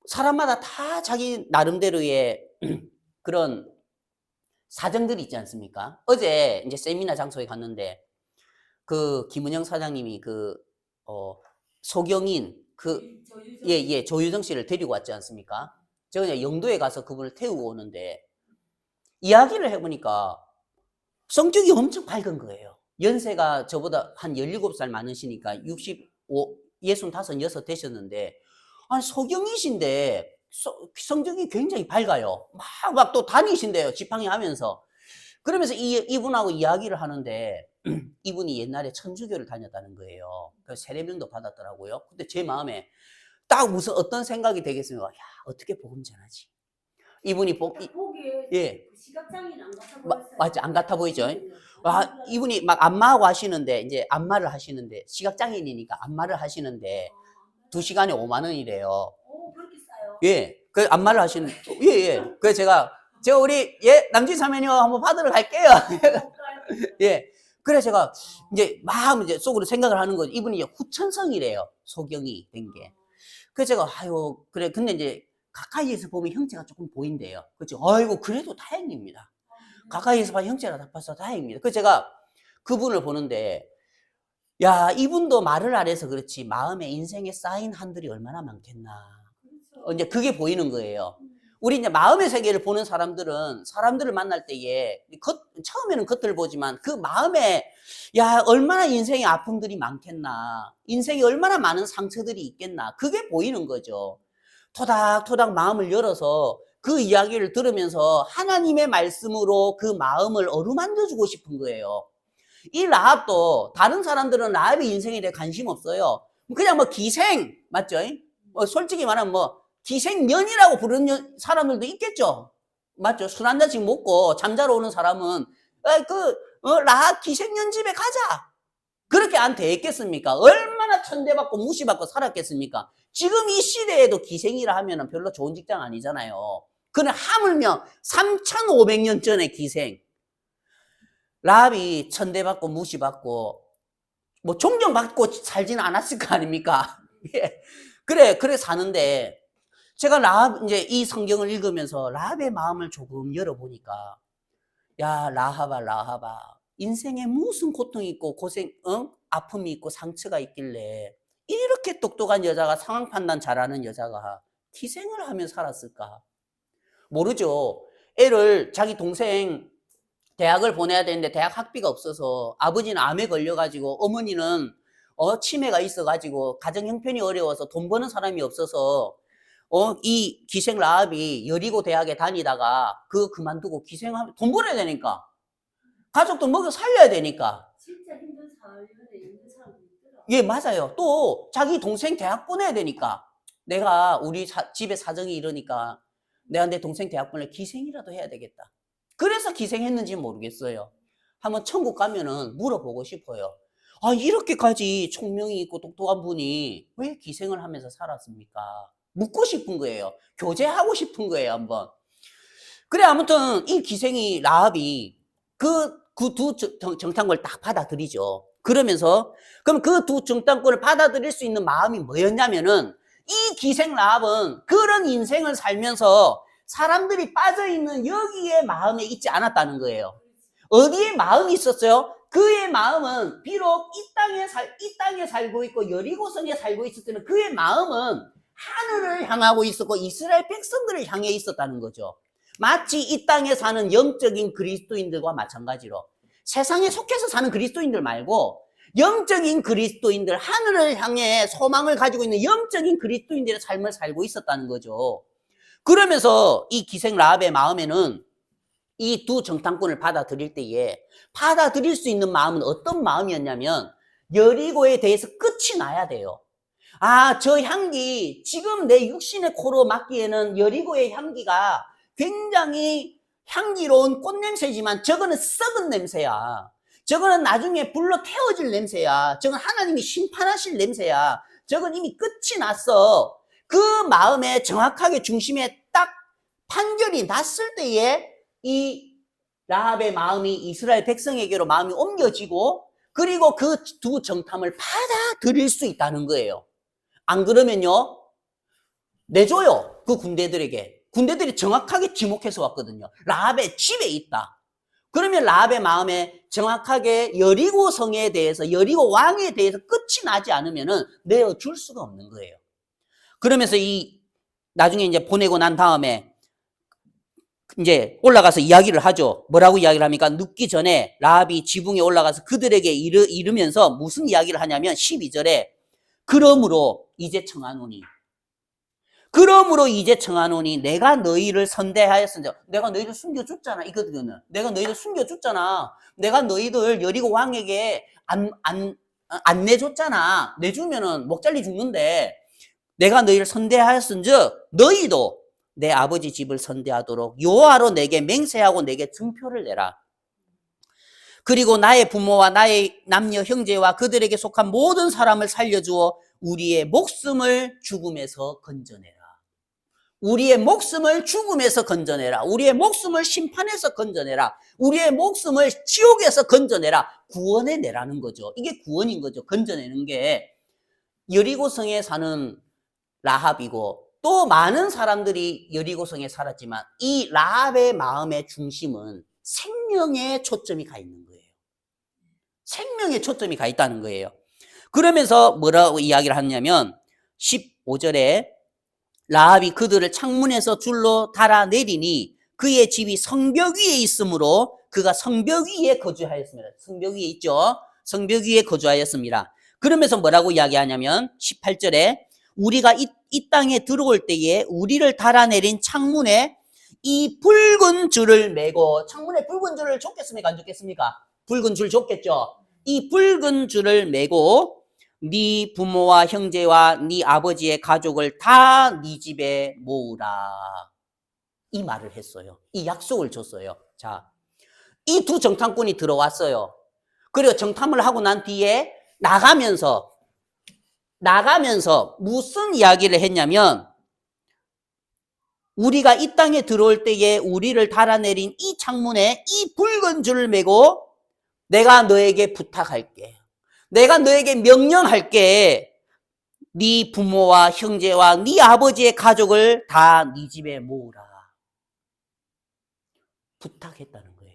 Speaker 1: 사람마다 다 자기 나름대로의 그런 사정들이 있지 않습니까? 어제 이제 세미나 장소에 갔는데 그 김은영 사장님이 소경인 조유정 씨를 데리고 왔지 않습니까? 제가 그냥 영도에 가서 그분을 태우고 오는데 이야기를 해보니까 성격이 엄청 밝은 거예요. 연세가 저보다 한 17살 많으시니까 65, 65, 6 되셨는데 아니 소경이신데 성격이 굉장히 밝아요. 막 또 다니신대요. 지팡이 하면서. 그러면서 이분하고 이야기를 하는데 이분이 옛날에 천주교를 다녔다는 거예요. 그래서 세례명도 받았더라고요. 근데 제 마음에 딱 무슨 어떤 생각이 되겠습니까? 야, 어떻게 복음 전하지? 이분이
Speaker 2: 보기에
Speaker 1: 예.
Speaker 2: 시각장애는 안 같아 보였어요.
Speaker 1: 맞지? 안 같아 보이죠? 이분이 막 안마하고 하시는데, 이제 안마를 하시는데, 시각장애인이니까 안마를 하시는데, 2시간에 5만 원이래요. 예. 그 안마를 하시는, 예, 예. 그래서 제가 우리, 예, 남진 사면이요. 한번 받으러 갈게요. 예. 그래서 제가 이제 막 이제 속으로 생각을 하는 거죠. 이분이 이제 후천성이래요. 소경이 된 게. 그래서 제가, 아유, 그래. 근데 이제 가까이에서 보면 형체가 조금 보인대요. 그렇죠. 아이고, 그래도 다행입니다. 가까이에서 봐 형체가 나빠서 다행입니다. 그래서 제가 그분을 보는데, 야, 이분도 말을 안 해서 그렇지 마음에 인생에 쌓인 한들이 얼마나 많겠나. 이제 그게 보이는 거예요. 우리 이제 마음의 세계를 보는 사람들은 사람들을 만날 때에 처음에는 겉을 보지만 그 마음에, 야, 얼마나 인생의 아픔들이 많겠나. 인생에 얼마나 많은 상처들이 있겠나. 그게 보이는 거죠. 토닥토닥 마음을 열어서 그 이야기를 들으면서 하나님의 말씀으로 그 마음을 어루만져 주고 싶은 거예요. 이 라합도, 다른 사람들은 라합의 인생에 대해 관심 없어요. 그냥 뭐 기생, 맞죠? 솔직히 말하면 뭐 기생년이라고 부르는 사람들도 있겠죠. 맞죠? 술 한 잔씩 먹고 잠자러 오는 사람은 라합 기생년 집에 가자. 그렇게 안 되겠습니까? 얼마나 천대받고 무시받고 살았겠습니까? 지금 이 시대에도 기생이라 하면 별로 좋은 직장 아니잖아요. 그는 하물며 3,500년 전의 기생. 라합이 천대받고 무시받고 뭐 존경받고 살지는 않았을 거 아닙니까? 예. 그래 사는데, 제가 라합, 이제 이 성경을 읽으면서 라합의 마음을 조금 열어보니까, 야, 라합아, 인생에 무슨 고통이 있고 고생, 아픔이 있고 상처가 있길래 이렇게 똑똑한 여자가, 상황 판단 잘하는 여자가 기생을 하며 살았을까? 모르죠. 애를, 자기 동생 대학을 보내야 되는데 대학 학비가 없어서, 아버지는 암에 걸려가지고, 어머니는 치매가 있어가지고 가정 형편이 어려워서 돈 버는 사람이 없어서 이 기생 라합이 여리고 대학에 다니다가 그만두고 기생하면 돈 벌어야 되니까, 가족도 먹여 살려야 되니까.
Speaker 2: 진짜 힘든 사연에 있는 사람도 있더라.
Speaker 1: 예, 맞아요. 또 자기 동생 대학 보내야 되니까, 내가 우리 집에 사정이 이러니까 내가 내 동생 대학 보내 기생이라도 해야 되겠다. 그래서 기생했는지 모르겠어요. 한번 천국 가면은 물어보고 싶어요. 아, 이렇게까지 총명이 있고 똑똑한 분이 왜 기생을 하면서 살았습니까? 묻고 싶은 거예요. 교제하고 싶은 거예요, 한번. 그래, 아무튼 이 기생이 라합이 그 두 정탐꾼을 딱 받아들이죠. 그러면서, 그럼 그 두 정탐꾼을 받아들일 수 있는 마음이 뭐였냐면은, 이 기생 라합은 그런 인생을 살면서 사람들이 빠져있는 여기에 마음에 있지 않았다는 거예요. 어디에 마음이 있었어요? 그의 마음은 비록 이 땅에 살고 있고 여리고성에 살고 있었지만, 그의 마음은 하늘을 향하고 있었고 이스라엘 백성들을 향해 있었다는 거죠. 마치 이 땅에 사는 영적인 그리스도인들과 마찬가지로, 세상에 속해서 사는 그리스도인들 말고 영적인 그리스도인들, 하늘을 향해 소망을 가지고 있는 영적인 그리스도인들의 삶을 살고 있었다는 거죠. 그러면서 이 기생 라합의 마음에는 이 두 정탐꾼을 받아들일 때에 받아들일 수 있는 마음은 어떤 마음이었냐면, 여리고에 대해서 끝이 나야 돼요. 아, 저 향기, 지금 내 육신의 코로 맡기에는 여리고의 향기가 굉장히 향기로운 꽃냄새지만 저거는 썩은 냄새야. 저거는 나중에 불로 태워질 냄새야. 저건 하나님이 심판하실 냄새야. 저건 이미 끝이 났어. 그 마음에 정확하게 중심에 딱 판결이 났을 때에 이 라합의 마음이 이스라엘 백성에게로 마음이 옮겨지고, 그리고 그 두 정탐을 받아들일 수 있다는 거예요. 안 그러면요, 내줘요. 그 군대들에게. 군대들이 정확하게 지목해서 왔거든요. 라합의 집에 있다. 그러면 라합의 마음에 정확하게 여리고 성에 대해서, 여리고 왕에 대해서 끝이 나지 않으면은 내어줄 수가 없는 거예요. 그러면서 나중에 이제 보내고 난 다음에 이제 올라가서 이야기를 하죠. 뭐라고 이야기를 합니까? 눕기 전에 라합이 지붕에 올라가서 그들에게 이르면서 무슨 이야기를 하냐면, 12절에 그러므로 이제 청하노니 내가 너희를 선대하였으니, 내가 너희를 숨겨줬잖아. 이거는 내가 너희를 숨겨줬잖아. 내가 너희들 여리고 왕에게 안 내줬잖아. 내주면은 목 잘리 죽는데, 내가 너희를 선대하였은즉 너희도 내 아버지 집을 선대하도록 여호와로 내게 맹세하고 내게 증표를 내라. 그리고 나의 부모와 나의 남녀 형제와 그들에게 속한 모든 사람을 살려주어 우리의 목숨을 죽음에서 건져내라. 우리의 목숨을 죽음에서 건져내라. 우리의 목숨을 심판에서 건져내라. 우리의 목숨을 지옥에서 건져내라. 구원해내라는 거죠. 이게 구원인 거죠. 건져내는 게. 여리고성에 사는 라합이고 또 많은 사람들이 여리고성에 살았지만 이 라합의 마음의 중심은 생명에 초점이 가 있는 거예요. 생명에 초점이 가 있다는 거예요. 그러면서 뭐라고 이야기를 하냐면 15절에 라합이 그들을 창문에서 줄로 달아내리니 그의 집이 성벽 위에 있으므로 그가 성벽 위에 거주하였습니다. 성벽 위에 있죠. 성벽 위에 거주하였습니다. 그러면서 뭐라고 이야기하냐면 18절에 우리가 이 땅에 들어올 때에 우리를 달아내린 창문에 이 붉은 줄을 메고, 창문에 붉은 줄을 줬겠습니까? 안 줬겠습니까? 붉은 줄 줬겠죠. 이 붉은 줄을 메고 네 부모와 형제와 네 아버지의 가족을 다 네 집에 모으라. 이 말을 했어요. 이 약속을 줬어요. 자, 이 두 정탐꾼이 들어왔어요. 그리고 정탐을 하고 난 뒤에 나가면서 무슨 이야기를 했냐면 우리가 이 땅에 들어올 때에 우리를 달아내린 이 창문에 이 붉은 줄을 메고 내가 너에게 부탁할게. 내가 너에게 명령할게. 네 부모와 형제와 네 아버지의 가족을 다 네 집에 모으라. 부탁했다는 거예요.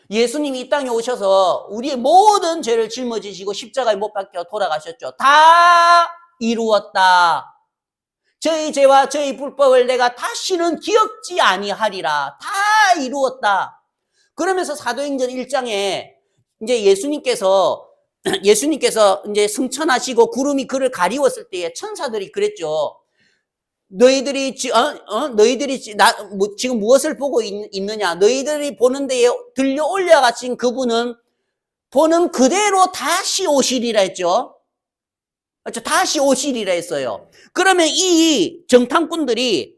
Speaker 1: 예수님이 이 땅에 오셔서 우리의 모든 죄를 짊어지시고 십자가에 못 박혀 돌아가셨죠. 다 이루었다. 저희 죄와 저희 불법을 내가 다시는 기억지 아니하리라. 다 이루었다. 그러면서 사도행전 1장에 이제 예수님께서 이제 승천하시고 구름이 그를 가리웠을 때에 천사들이 그랬죠. 너희들이 지금 무엇을 보고 있느냐? 너희들이 보는 데에 들려 올려가신 그분은 보는 그대로 다시 오시리라 했죠. 그렇죠? 다시 오시리라 했어요. 그러면 이 정탐꾼들이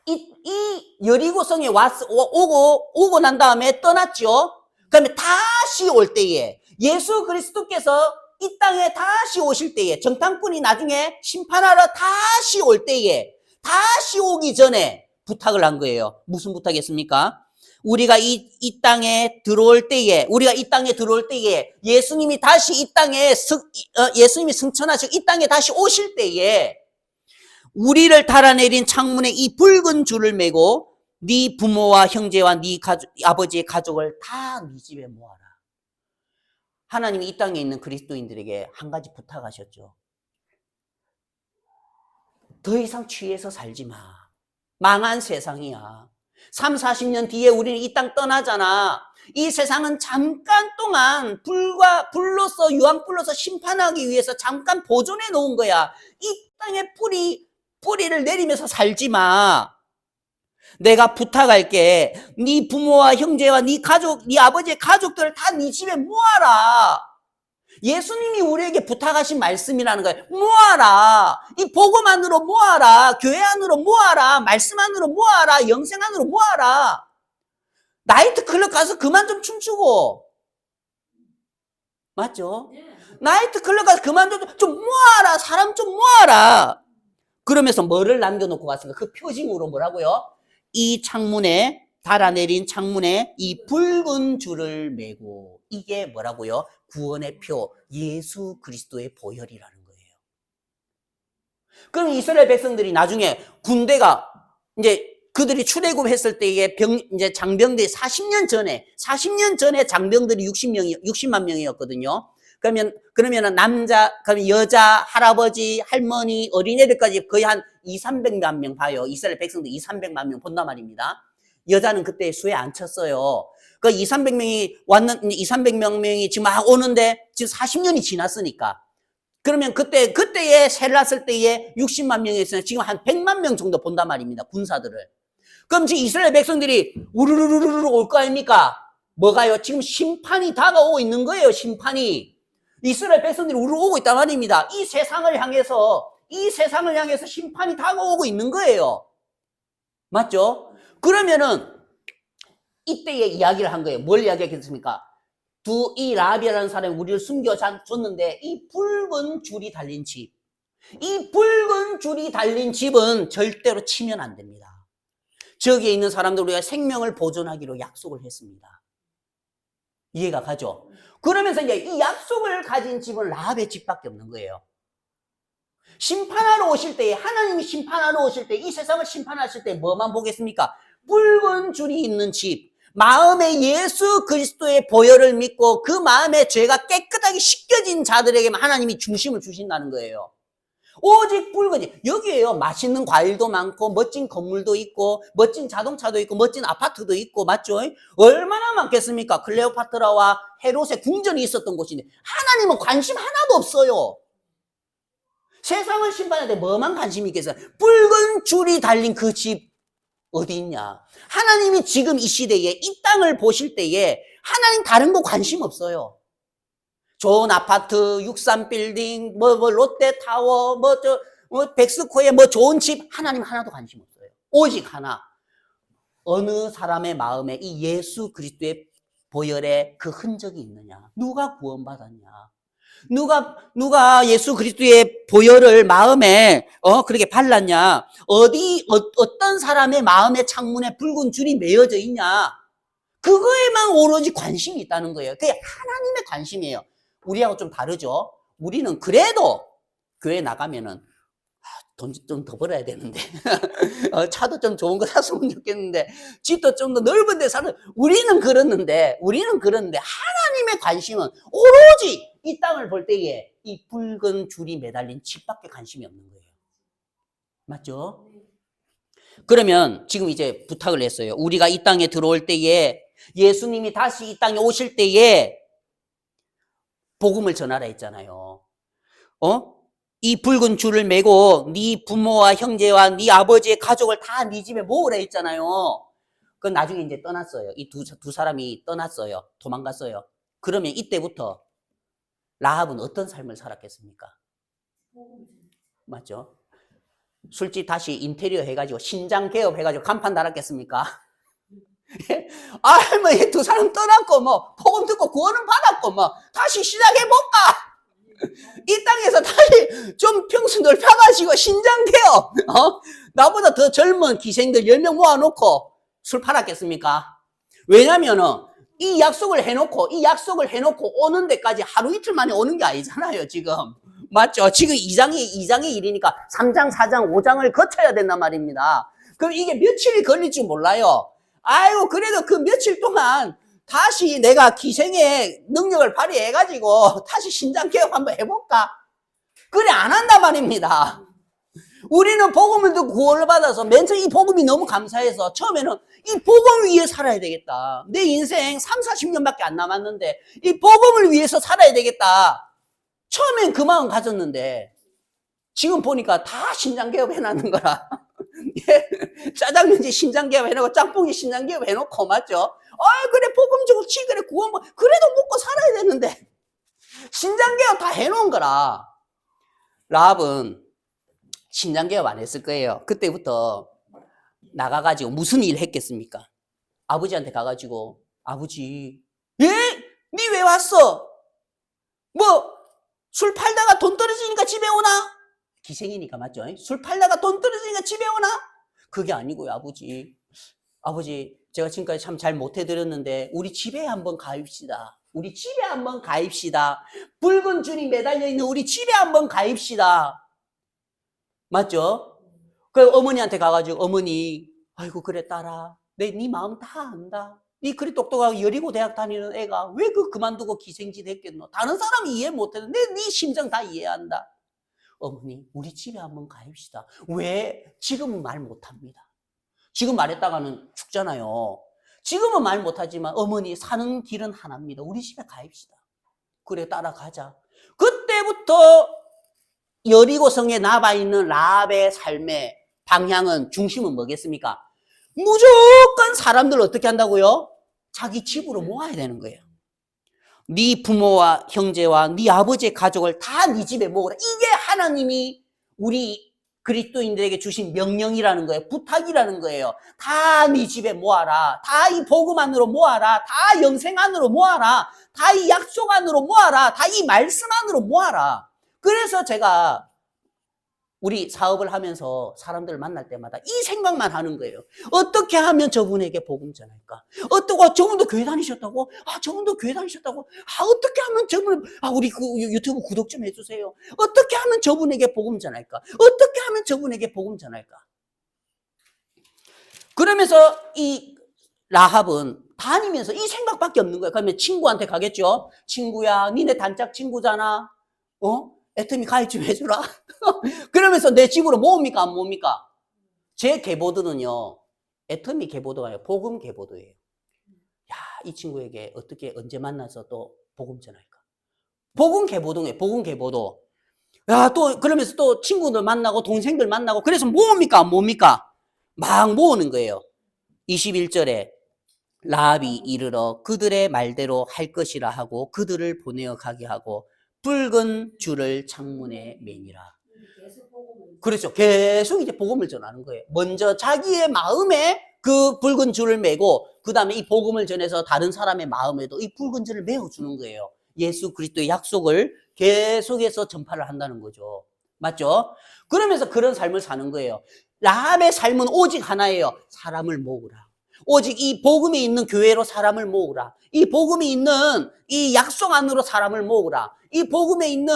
Speaker 1: 이 여리고성에 오고 난 다음에 떠났죠. 그러면 다시 올 때에 예수 그리스도께서 이 땅에 다시 오실 때에 정탐꾼이 나중에 심판하러 다시 올 때에 다시 오기 전에 부탁을 한 거예요. 무슨 부탁했습니까? 우리가 이 땅에 들어올 때에 예수님이 다시 이 땅에 예수님이 승천하시고 이 땅에 다시 오실 때에 우리를 달아내린 창문에 이 붉은 줄을 메고 네 부모와 형제와 네 아버지의 가족을 다 네 집에 모아라. 하나님이 이 땅에 있는 그리스도인들에게 한 가지 부탁하셨죠. 더 이상 취해서 살지 마. 망한 세상이야. 3, 40년 뒤에 우리는 이 땅 떠나잖아. 이 세상은 잠깐 동안 불로서 유황불로서 심판하기 위해서 잠깐 보존해 놓은 거야. 이 땅에 뿌리를 내리면서 살지 마. 내가 부탁할게. 네 부모와 형제와 네 가족, 네 아버지의 가족들을 다 네 집에 모아라. 예수님이 우리에게 부탁하신 말씀이라는 거예요. 모아라. 이 복음 안으로 모아라. 교회 안으로 모아라. 말씀 안으로 모아라. 영생 안으로 모아라. 나이트클럽 가서 그만 좀 춤추고. 맞죠? 나이트클럽 가서 그만 좀 모아라. 사람 좀 모아라. 그러면서 뭐를 남겨놓고 갔습니까? 그 표징으로 뭐라고요? 이 창문에 달아내린 창문에 이 붉은 줄을 메고 이게 뭐라고요? 구원의 표 예수 그리스도의 보혈이라는 거예요. 그럼 이스라엘 백성들이 나중에 군대가 이제 그들이 출애굽했을 때에 이제 장병들이 40년 전에 장병들이 60만 명이었거든요. 그러면 그러면 여자, 할아버지, 할머니, 어린애들까지 거의 한 200~300만 명 봐요. 이스라엘 백성들 200~300만 명 본단 말입니다. 여자는 그때 수에 안 쳤어요. 그 200~300명이 지금 막 오는데 지금 40년이 지났으니까. 그러면 그때에 셀났을 때에 60만 명이 있으면 지금 한 100만 명 정도 본단 말입니다. 군사들을. 그럼 지금 이스라엘 백성들이 우르르르르 올 거 아닙니까? 뭐가요? 지금 심판이 다가오고 있는 거예요. 심판이. 이스라엘 백성들이 우르르 오고 있단 말입니다. 이 세상을 향해서 심판이 다가오고 있는 거예요. 맞죠? 그러면은 이때의 이야기를 한 거예요. 뭘 이야기했습니까? 이 라합이라는 사람이 우리를 숨겨줬는데 이 붉은 줄이 달린 집, 이 붉은 줄이 달린 집은 절대로 치면 안 됩니다. 저기에 있는 사람들 우리가 생명을 보존하기로 약속을 했습니다. 이해가 가죠? 그러면서 이제 이 약속을 가진 집은 라합의 집밖에 없는 거예요. 심판하러 오실 때에, 하나님이 심판하러 오실 때, 이 세상을 심판하실 때 뭐만 보겠습니까? 붉은 줄이 있는 집, 마음에 예수 그리스도의 보혈을 믿고 그 마음의 죄가 깨끗하게 씻겨진 자들에게만 하나님이 중심을 주신다는 거예요. 오직 붉은 집, 여기에요. 맛있는 과일도 많고 멋진 건물도 있고 멋진 자동차도 있고 멋진 아파트도 있고, 맞죠? 얼마나 많겠습니까? 클레오파트라와 헤롯의 궁전이 있었던 곳인데 하나님은 관심 하나도 없어요. 세상을 심판하는데 뭐만 관심이 있겠어요? 붉은 줄이 달린 그 집 어디 있냐? 하나님이 지금 이 시대에 이 땅을 보실 때에 하나님 다른 거 관심 없어요. 좋은 아파트, 63빌딩, 롯데타워, 백스코에 좋은 집, 하나님 하나도 관심 없어요. 오직 하나. 어느 사람의 마음에 이 예수 그리스도의 보혈의 그 흔적이 있느냐? 누가 구원받았냐? 누가 예수 그리스도의 보혈을 마음에 그렇게 발랐냐? 어떤 사람의 마음의 창문에 붉은 줄이 매어져 있냐? 그거에만 오로지 관심이 있다는 거예요. 그게 하나님의 관심이에요. 우리하고 좀 다르죠? 우리는 그래도 교회 나가면은 돈 좀 더 벌어야 되는데 차도 좀 좋은 거 샀으면 좋겠는데 집도 좀 더 넓은 데 사는, 우리는 그러는데 하나님의 관심은 오로지 이 땅을 볼 때에 이 붉은 줄이 매달린 집밖에 관심이 없는 거예요. 맞죠? 그러면 지금 이제 부탁을 했어요. 우리가 이 땅에 들어올 때에, 예수님이 다시 이 땅에 오실 때에 복음을 전하라 했잖아요. 이 붉은 줄을 메고 네 부모와 형제와 네 아버지의 가족을 다 네 집에 모으라 했잖아요. 그건 나중에 이제 떠났어요. 이 두 사람이 떠났어요. 도망갔어요. 그러면 이때부터 라합은 어떤 삶을 살았겠습니까? 맞죠? 술집 다시 인테리어 해가지고 신장 개업 해가지고 간판 달았겠습니까? 두 사람 떠났고 복음 듣고 구원은 받았고 다시 시작해볼까? 이 땅에서 다시 좀 평수 넓혀가지고 신장 개업, 나보다 더 젊은 기생들 10명 모아놓고 술 팔았겠습니까? 왜냐면은 이 약속을 해놓고 오는 데까지 하루 이틀 만에 오는 게 아니잖아요, 지금. 맞죠? 지금 2장의 일이니까 3장, 4장, 5장을 거쳐야 된단 말입니다. 그럼 이게 며칠이 걸릴 줄 몰라요. 아이고, 그래도 그 며칠 동안 다시 내가 기생의 능력을 발휘해가지고 다시 신장 개업 한번 해볼까? 그래, 안 한단 말입니다. 우리는 복음을 듣고 구원을 받아서 맨 처음 이 복음이 너무 감사해서 처음에는 이 복음 위에 살아야 되겠다. 내 인생 3, 40년밖에 안 남았는데 이 복음을 위해서 살아야 되겠다. 처음엔 그 마음 가졌는데 지금 보니까 다 신장 개업 해놨는 거라. 짜장면지 신장 개업 해놓고 짬뽕이 신장 개업 해놓고, 맞죠? 그래, 복음 좋지, 그래, 구원, 그래도 먹고 살아야 되는데 신장 개업 다 해놓은 거라. 라합은 신장 개업 안 했을 거예요. 그때부터 나가가지고 무슨 일 했겠습니까? 아버지한테 가가지고, 아버지, 예? 니 왜 왔어? 술 팔다가 돈 떨어지니까 집에 오나? 기생이니까, 맞죠? 술 팔다가 돈 떨어지니까 집에 오나? 그게 아니고요, 아버지. 아버지, 제가 지금까지 참 잘 못해드렸는데 우리 집에 한번 가입시다. 우리 집에 한번 가입시다. 붉은 줄이 매달려 있는 우리 집에 한번 가입시다. 맞죠? 그 어머니한테 가가지고, 어머니, 아이고, 그래, 딸아. 네 마음 다 안다. 니 그리 똑똑하고 여리고 대학 다니는 애가 왜 그만두고 기생짓 했겠노? 다른 사람이 이해 못했는데 네 심정 다 이해한다. 어머니, 우리 집에 한번 가입시다. 왜? 지금은 말 못합니다. 지금 말했다가는 죽잖아요. 지금은 말 못하지만 어머니, 사는 길은 하나입니다. 우리 집에 가입시다. 그래, 따라가자. 그때부터 여리고성에 남아있는 라합의 삶의 방향은, 중심은 뭐겠습니까? 무조건 사람들 어떻게 한다고요? 자기 집으로 모아야 되는 거예요. 네 부모와 형제와 네 아버지의 가족을 다 네 집에 모으라. 이게 하나님이 우리 그리스도인들에게 주신 명령이라는 거예요. 부탁이라는 거예요. 다 네 집에 모아라. 다 이 복음 안으로 모아라. 다 영생 안으로 모아라. 다 이 약속 안으로 모아라. 다 이 말씀 안으로 모아라. 그래서 제가 우리 사업을 하면서 사람들을 만날 때마다 이 생각만 하는 거예요. 어떻게 하면 저분에게 복음 전할까? 저분도 교회 다니셨다고? 저분도 교회 다니셨다고? 어떻게 하면 저분, 우리 그 유튜브 구독 좀 해주세요. 어떻게 하면 저분에게 복음 전할까? 어떻게 하면 저분에게 복음 전할까? 그러면서 이 라합은 다니면서 이 생각밖에 없는 거예요. 그러면 친구한테 가겠죠? 친구야, 니네 단짝 친구잖아. 애터미 가입 좀 해주라. 그러면서 내 집으로 모읍니까? 안 모읍니까? 제 계보드는요, 애터미 계보드가 아니라 복음 계보드예요. 야, 이 친구에게 어떻게 언제 만나서 또 복음 전할까? 복음 계보드예요, 복음 계보드. 야, 또, 그러면서 또 친구들 만나고 동생들 만나고, 그래서 모읍니까? 안 모읍니까? 막 모으는 거예요. 21절에 라합이 이르러 그들의 말대로 할 것이라 하고 그들을 보내어 가게 하고 붉은 줄을 창문에 매니라.
Speaker 2: 계속 복음을.
Speaker 1: 그렇죠. 계속 이제 복음을 전하는 거예요. 먼저 자기의 마음에 그 붉은 줄을 매고 그 다음에 이 복음을 전해서 다른 사람의 마음에도 이 붉은 줄을 메어주는 거예요. 예수 그리스도의 약속을 계속해서 전파를 한다는 거죠. 맞죠? 그러면서 그런 삶을 사는 거예요. 라합의 삶은 오직 하나예요. 사람을 모으라. 오직 이 복음이 있는 교회로 사람을 모으라. 이 복음이 있는 이 약속 안으로 사람을 모으라. 이 복음에 있는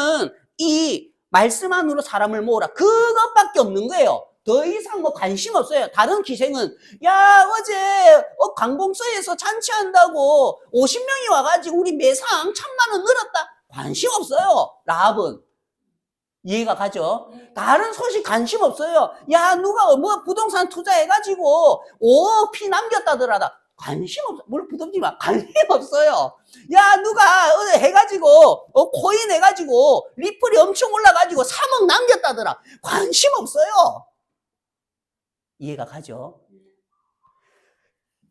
Speaker 1: 이 말씀 안으로 사람을 모으라. 그것밖에 없는 거예요. 더 이상 뭐 관심 없어요. 다른 기생은 야 어제 강봉서에서 잔치한다고 50명이 와가지고 우리 매상 1,000만 원 늘었다. 관심 없어요. 라합은. 이해가 가죠? 다른 소식 관심 없어요. 야, 누가 뭐 부동산 투자해가지고 5억 피 남겼다더라다. 관심 없어. 물론 부담지만 관심 없어요. 야, 누가 해가지고 코인 해가지고 리플이 엄청 올라가지고 3억 남겼다더라. 관심 없어요. 이해가 가죠?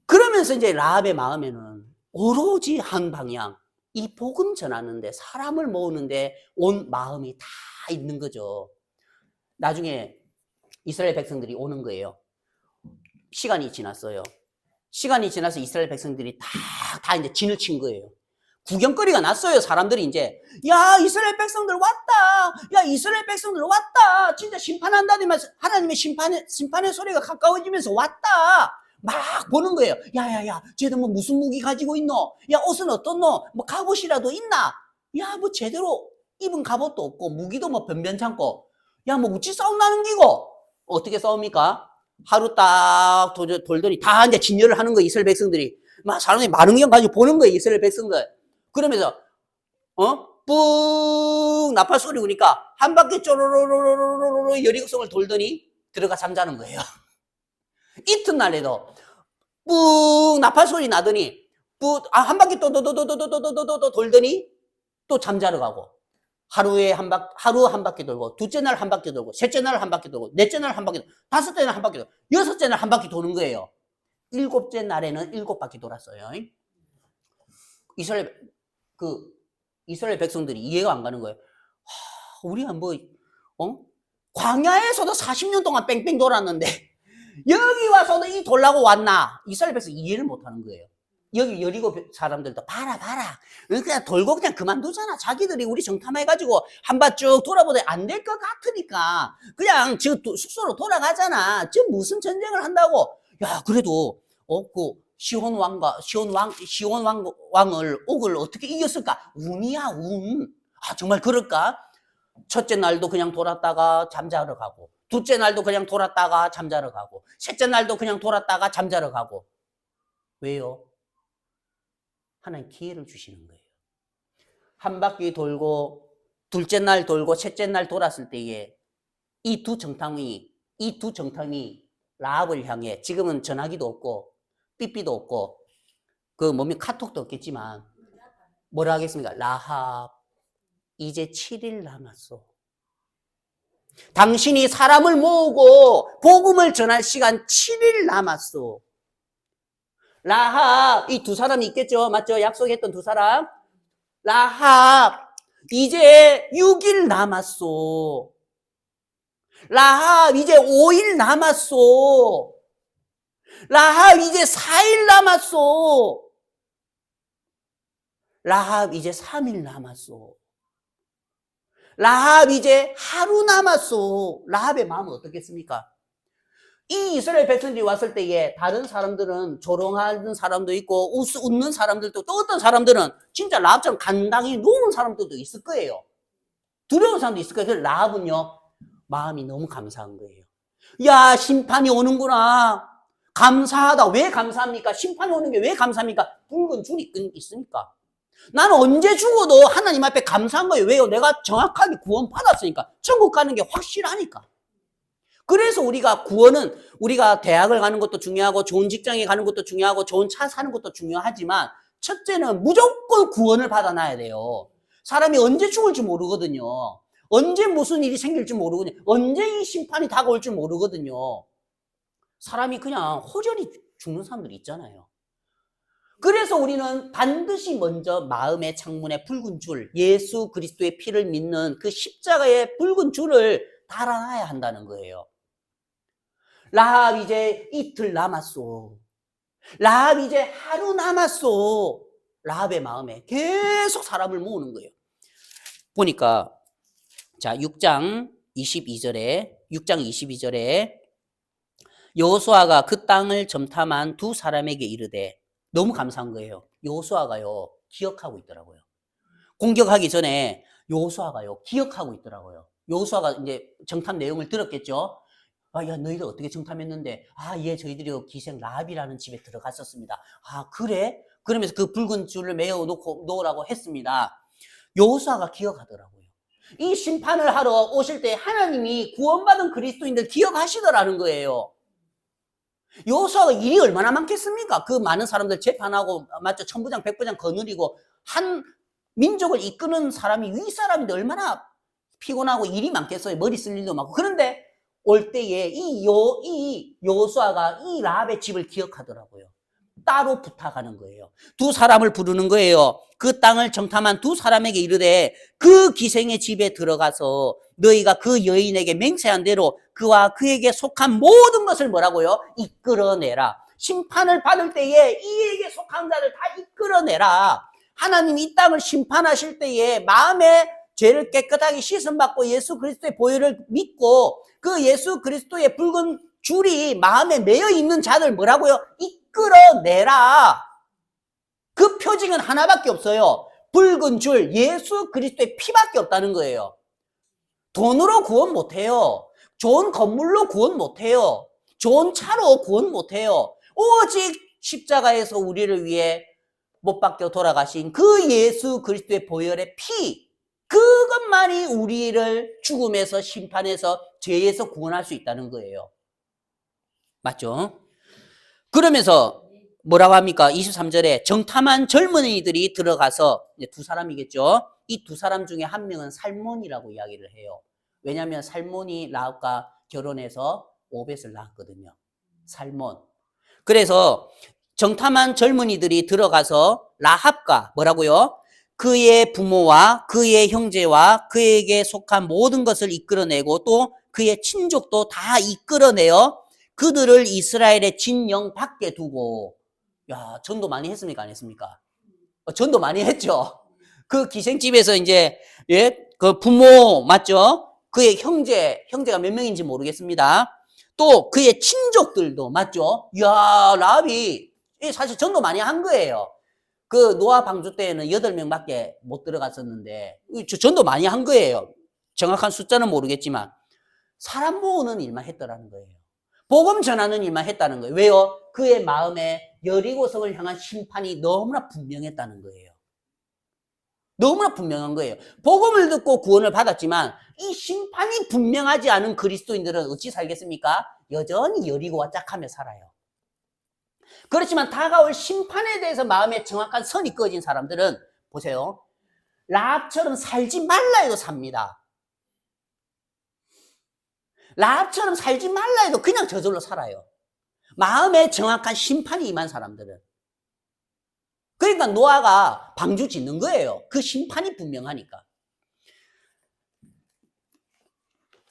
Speaker 1: 그러면서 이제 라합의 마음에는 오로지 한 방향, 이 복음 전하는데 사람을 모으는데 온 마음이 다 있는 거죠. 나중에 이스라엘 백성들이 오는 거예요. 시간이 지났어요. 시간이 지나서 이스라엘 백성들이 다 이제 진을 친 거예요. 구경거리가 났어요. 사람들이 이제 야 이스라엘 백성들 왔다. 야 이스라엘 백성들 왔다. 진짜 심판한다면서 하나님의 심판의 소리가 가까워지면서 왔다. 막 보는 거예요. 야야야 쟤들 뭐 무슨 무기 가지고 있노? 야 옷은 어떻노? 뭐 갑옷이라도 있나? 야 뭐 제대로 입은 갑옷도 없고 무기도 뭐 변변찮고 야 뭐 우찌 싸움 나는 기고 어떻게 싸웁니까? 하루 딱 돌더니 다 이제 진열을 하는 거예요. 이스라엘 백성들이 막 사람들이 많은 경 가지고 보는 거예요. 이스라엘 백성들. 그러면서 뿡 나팔 소리 오니까 한 바퀴 쪼로로로로로로 여리고성을 돌더니 들어가 잠자는 거예요. 이튿날에도 뿡 나팔 소리 나더니 한 바퀴 또 돌더니 또 잠자러 가고 하루 한 바퀴 돌고 둘째 날 한 바퀴 돌고 셋째 날 한 바퀴 돌고 넷째 날 한 바퀴 돌고 다섯째 날 한 바퀴 돌고 여섯째 날 한 바퀴 도는 거예요. 일곱째 날에는 7바퀴 돌았어요. 이스라엘 백성들이 이해가 안 가는 거예요. 우리가 뭐 광야에서도 40년 동안 뺑뺑 돌았는데 여기 와서도 이 돌라고 왔나? 이스라엘 백성 이해를 못 하는 거예요. 여기 여리고 사람들도 봐라 그냥 돌고 그냥 그만두잖아. 자기들이 우리 정탐해가지고 한 번 쭉 돌아보더니 안 될 것 같으니까 그냥 지금 숙소로 돌아가잖아. 지금 무슨 전쟁을 한다고. 야 그래도 그 시온 왕을 옥을 어떻게 이겼을까? 운이야 운. 정말 그럴까? 첫째 날도 그냥 돌았다가 잠자러 가고 둘째 날도 그냥 돌았다가 잠자러 가고 셋째 날도 그냥 돌았다가 잠자러 가고. 왜요? 하나님 기회를 주시는 거예요. 한 바퀴 돌고 둘째 날 돌고 셋째 날 돌았을 때에 이 두 정탐이 라합을 향해 지금은 전화기도 없고 삐삐도 없고 카톡도 없겠지만 뭐라 하겠습니까? 라합 이제 7일 남았어. 당신이 사람을 모으고 복음을 전할 시간 7일 남았어. 라합 이 두 사람이 있겠죠. 맞죠? 약속했던 두 사람. 라합 이제 6일 남았어. 라합 이제 5일 남았어. 라합 이제 4일 남았어. 라합 이제 3일 남았어. 라합 이제 하루 남았어. 라합의 마음은 어떻겠습니까? 이 이스라엘 백성들이 왔을 때에 다른 사람들은 조롱하는 사람도 있고 웃는 사람들도 또 어떤 사람들은 진짜 라합처럼 간당히 놓은 사람들도 있을 거예요. 두려운 사람도 있을 거예요. 그래서 라합은요 마음이 너무 감사한 거예요. 야, 심판이 오는구나. 감사하다. 왜 감사합니까? 심판이 오는 게 왜 감사합니까? 붉은 줄이 있으니까. 나는 언제 죽어도 하나님 앞에 감사한 거예요. 왜요? 내가 정확하게 구원받았으니까. 천국 가는 게 확실하니까. 그래서 우리가 구원은 우리가 대학을 가는 것도 중요하고 좋은 직장에 가는 것도 중요하고 좋은 차 사는 것도 중요하지만 첫째는 무조건 구원을 받아놔야 돼요. 사람이 언제 죽을지 모르거든요. 언제 무슨 일이 생길지 모르거든요. 언제 이 심판이 다가올지 모르거든요. 사람이 그냥 호전히 죽는 사람들이 있잖아요. 그래서 우리는 반드시 먼저 마음의 창문에 붉은 줄, 예수 그리스도의 피를 믿는 그 십자가의 붉은 줄을 달아놔야 한다는 거예요. 라합 이제 이틀 남았어. 라합 이제 하루 남았어. 라합의 마음에 계속 사람을 모으는 거예요. 보니까 자 6장 22절에 여호수아가 그 땅을 점탐한 두 사람에게 이르되 너무 감사한 거예요. 여호수아가요 기억하고 있더라고요. 공격하기 전에 여호수아가요 기억하고 있더라고요. 여호수아가 이제 정탐 내용을 들었겠죠. 아, 야, 너희들 어떻게 정탐했는데? 아, 예, 저희들이 기생 라합이라는 집에 들어갔었습니다. 아, 그래? 그러면서 그 붉은 줄을 메어 놓으라고 했습니다. 여호수아가 기억하더라고요. 이 심판을 하러 오실 때 하나님이 구원받은 그리스도인들 기억하시더라는 거예요. 여호수아가 일이 얼마나 많겠습니까? 그 많은 사람들 재판하고 맞죠? 천부장 백부장 거느리고 한 민족을 이끄는 사람이 윗사람인데 얼마나 피곤하고 일이 많겠어요. 머리 쓸 일도 많고. 그런데 올 때에 이 여호수아가 이 라합의 집을 기억하더라고요. 따로 부탁하는 거예요. 두 사람을 부르는 거예요. 그 땅을 정탐한 두 사람에게 이르되 그 기생의 집에 들어가서 너희가 그 여인에게 맹세한 대로 그와 그에게 속한 모든 것을 뭐라고요? 이끌어내라. 심판을 받을 때에 이에게 속한 자를 다 이끌어내라. 하나님이 이 땅을 심판하실 때에 마음에 죄를 깨끗하게 씻음받고 예수 그리스도의 보혈을 믿고 그 예수 그리스도의 붉은 줄이 마음에 매여 있는 자들 뭐라고요? 이끌어내라. 그 표징은 하나밖에 없어요. 붉은 줄, 예수 그리스도의 피밖에 없다는 거예요. 돈으로 구원 못해요. 좋은 건물로 구원 못해요. 좋은 차로 구원 못해요. 오직 십자가에서 우리를 위해 못 박혀 돌아가신 그 예수 그리스도의 보혈의 피, 그것만이 우리를 죽음에서 심판에서 죄에서 구원할 수 있다는 거예요. 맞죠? 그러면서 뭐라고 합니까? 23절에 정탐한 젊은이들이 들어가서 이제 두 사람이겠죠. 이 두 사람 중에 한 명은 살몬이라고 이야기를 해요. 왜냐하면 살몬이 라합과 결혼해서 오벳을 낳았거든요. 살몬. 그래서 정탐한 젊은이들이 들어가서 라합과 뭐라고요? 그의 부모와 그의 형제와 그에게 속한 모든 것을 이끌어내고 또 그의 친족도 다 이끌어내어 그들을 이스라엘의 진영 밖에 두고, 야, 전도 많이 했습니까? 안 했습니까? 전도 많이 했죠. 그 기생집에서 이제, 예, 그 부모, 맞죠? 그의 형제가 몇 명인지 모르겠습니다. 또 그의 친족들도, 맞죠? 야, 라합이 사실 전도 많이 한 거예요. 그 노아 방주 때에는 8명밖에 못 들어갔었는데, 전도 많이 한 거예요. 정확한 숫자는 모르겠지만, 사람 모으는 일만 했더라는 거예요. 복음 전하는 일만 했다는 거예요. 왜요? 그의 마음에 여리고성을 향한 심판이 너무나 분명했다는 거예요. 너무나 분명한 거예요. 복음을 듣고 구원을 받았지만 이 심판이 분명하지 않은 그리스도인들은 어찌 살겠습니까? 여전히 여리고와 짝하며 살아요. 그렇지만 다가올 심판에 대해서 마음에 정확한 선이 그어진 사람들은 보세요. 라합처럼 살지 말라 해도 삽니다. 라합처럼 살지 말라 해도 그냥 저절로 살아요. 마음에 정확한 심판이 임한 사람들은. 그러니까 노아가 방주 짓는 거예요. 그 심판이 분명하니까.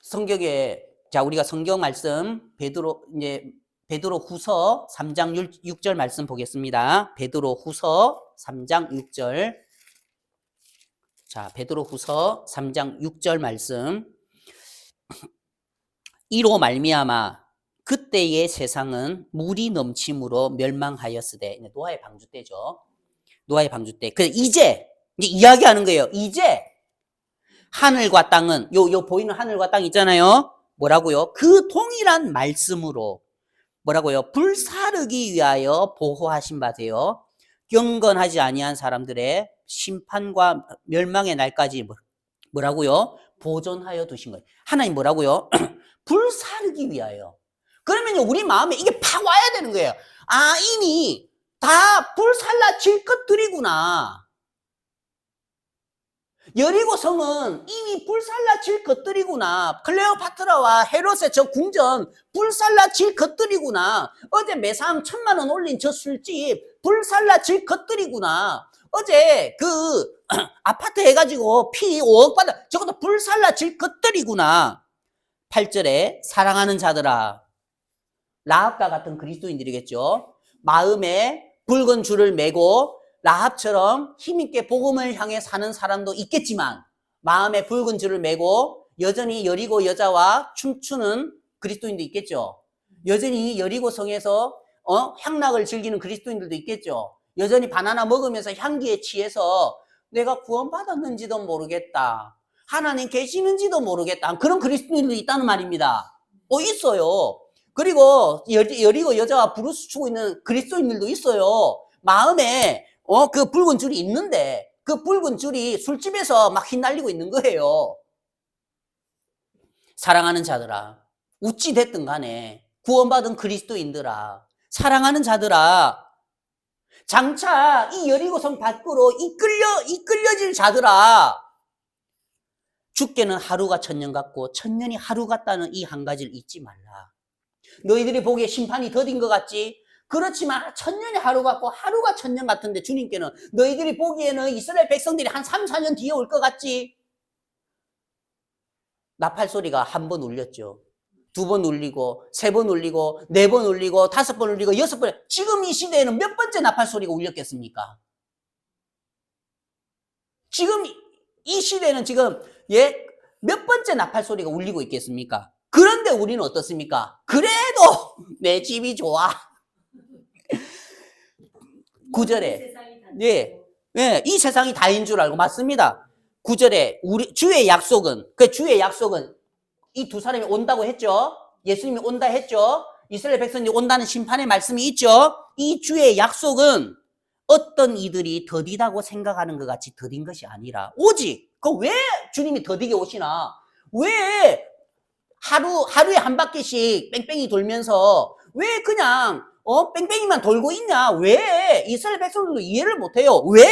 Speaker 1: 성경에 자, 우리가 성경 말씀 베드로 후서 3장 6절 말씀 보겠습니다. 베드로 후서 3장 6절. 자, 베드로 후서 3장 6절 말씀. 이로 말미암아 그때의 세상은 물이 넘침으로 멸망하였으되, 노아의 방주 때죠. 노아의 방주 때. 그래서 이제 이야기하는 거예요. 이제 하늘과 땅은 요 보이는 하늘과 땅 있잖아요. 뭐라고요? 그 동일한 말씀으로 뭐라고요? 불사르기 위하여 보호하신 바 되어 경건하지 아니한 사람들의 심판과 멸망의 날까지 뭐라고요? 보존하여 두신 거예요. 하나님 뭐라고요? 불사르기 위하여. 그러면요, 우리 마음에 이게 팍 와야 되는 거예요. 아, 이미 다 불살라질 것들이구나. 여리고 성은 이미 불살라질 것들이구나. 클레오파트라와 헤롯의 저 궁전 불살라질 것들이구나. 어제 매상 1,000만 원 올린 저 술집 불살라질 것들이구나. 어제 그 아파트 해가지고 피 5억 받아, 저것도 불살라질 것들이구나. 8절에 사랑하는 자들아, 라합과 같은 그리스도인들이겠죠. 마음에 붉은 줄을 메고 라합처럼 힘있게 복음을 향해 사는 사람도 있겠지만, 마음에 붉은 줄을 메고 여전히 여리고 여자와 춤추는 그리스도인도 있겠죠. 여전히 여리고 성에서 향락을 즐기는 그리스도인들도 있겠죠. 여전히 바나나 먹으면서 향기에 취해서 내가 구원받았는지도 모르겠다, 하나님 계시는지도 모르겠다, 그런 그리스도인들도 있다는 말입니다. 있어요. 그리고 여리고 여자와 부르스 추고 있는 그리스도인들도 있어요. 마음에 그 붉은 줄이 있는데 그 붉은 줄이 술집에서 막 휘날리고 있는 거예요. 사랑하는 자들아, 어찌 됐든 간에 구원받은 그리스도인들아, 사랑하는 자들아, 장차 이 여리고성 밖으로 이끌려질 자들아, 죽게는 하루가 천년 같고 천년이 하루 같다는 이 한 가지를 잊지 말라. 너희들이 보기에 심판이 더딘 것 같지? 그렇지만 천년이 하루 같고 하루가 천년 같은데, 주님께는 너희들이 보기에는 이스라엘 백성들이 한 3, 4년 뒤에 올 것 같지? 나팔 소리가 한 번 울렸죠. 2번 울리고, 3번 울리고, 4번 울리고, 5번 울리고, 6번. 지금 이 시대에는 몇 번째 나팔 소리가 울렸겠습니까? 지금 이 시대에는 지금 몇 번째 나팔 소리가 울리고 있겠습니까? 그런데 우리는 어떻습니까? 그래도 내 집이 좋아. 9절에 이 세상이 다인 줄 알고, 맞습니다. 9절에 주의 약속은 이 두 사람이 온다고 했죠. 예수님이 온다 했죠. 이스라엘 백성들이 온다는 심판의 말씀이 있죠. 이 주의 약속은 어떤 이들이 더디다고 생각하는 것 같이 더딘 것이 아니라, 오직 왜 주님이 더디게 오시나? 왜 하루에 한 바퀴씩 뺑뺑이 돌면서 왜 그냥 뺑뺑이만 돌고 있냐? 왜? 이스라엘 백성들도 이해를 못해요. 왜?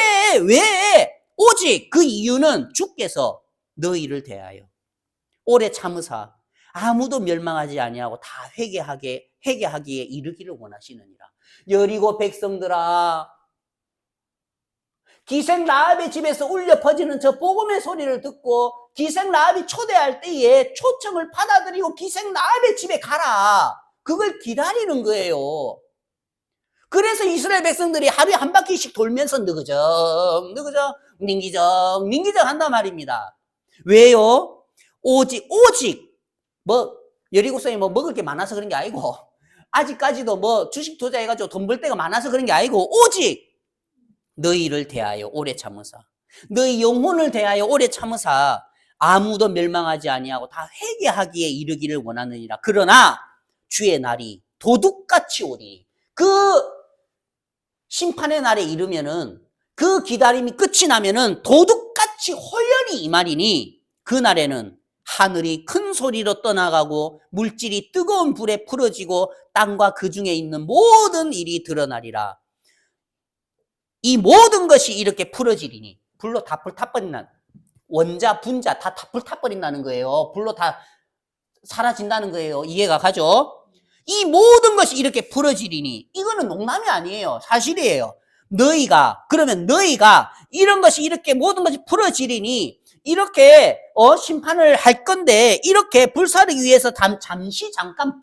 Speaker 1: 오직 그 이유는 주께서 너희를 대하여 오래 참으사 아무도 멸망하지 아니하고 다 회개하기에 이르기를 원하시느니라. 여리고 백성들아, 기생 라합의 집에서 울려 퍼지는 저 복음의 소리를 듣고 기생 라합이 초대할 때에 초청을 받아들이고 기생 라합의 집에 가라. 그걸 기다리는 거예요. 그래서 이스라엘 백성들이 하루에 한 바퀴씩 돌면서 느그적 닝기적 한단 말입니다. 왜요? 오직 여리고성에 먹을 게 많아서 그런 게 아니고, 아직까지도 주식 투자해가지고 돈 벌 데가 많아서 그런 게 아니고, 오직 너희를 대하여 오래 참으사, 너희 영혼을 대하여 오래 참으사 아무도 멸망하지 아니하고 다 회개하기에 이르기를 원하느니라. 그러나 주의 날이 도둑같이 오리니, 그 심판의 날에 이르면은, 그 기다림이 끝이 나면은 도둑같이 호연히 임하리니, 그날에는 하늘이 큰 소리로 떠나가고 물질이 뜨거운 불에 풀어지고 땅과 그 중에 있는 모든 일이 드러나리라. 이 모든 것이 이렇게 풀어지리니, 불로 다 불타버린다는, 원자 분자 다 불타버린다는 거예요. 불로 다 사라진다는 거예요. 이해가 가죠? 이 모든 것이 이렇게 풀어지리니, 이거는 농담이 아니에요. 사실이에요. 그러면 너희가 이런 것이 이렇게 모든 것이 풀어지리니, 이렇게 심판을 할 건데 이렇게 불사르기 위해서 잠시 잠깐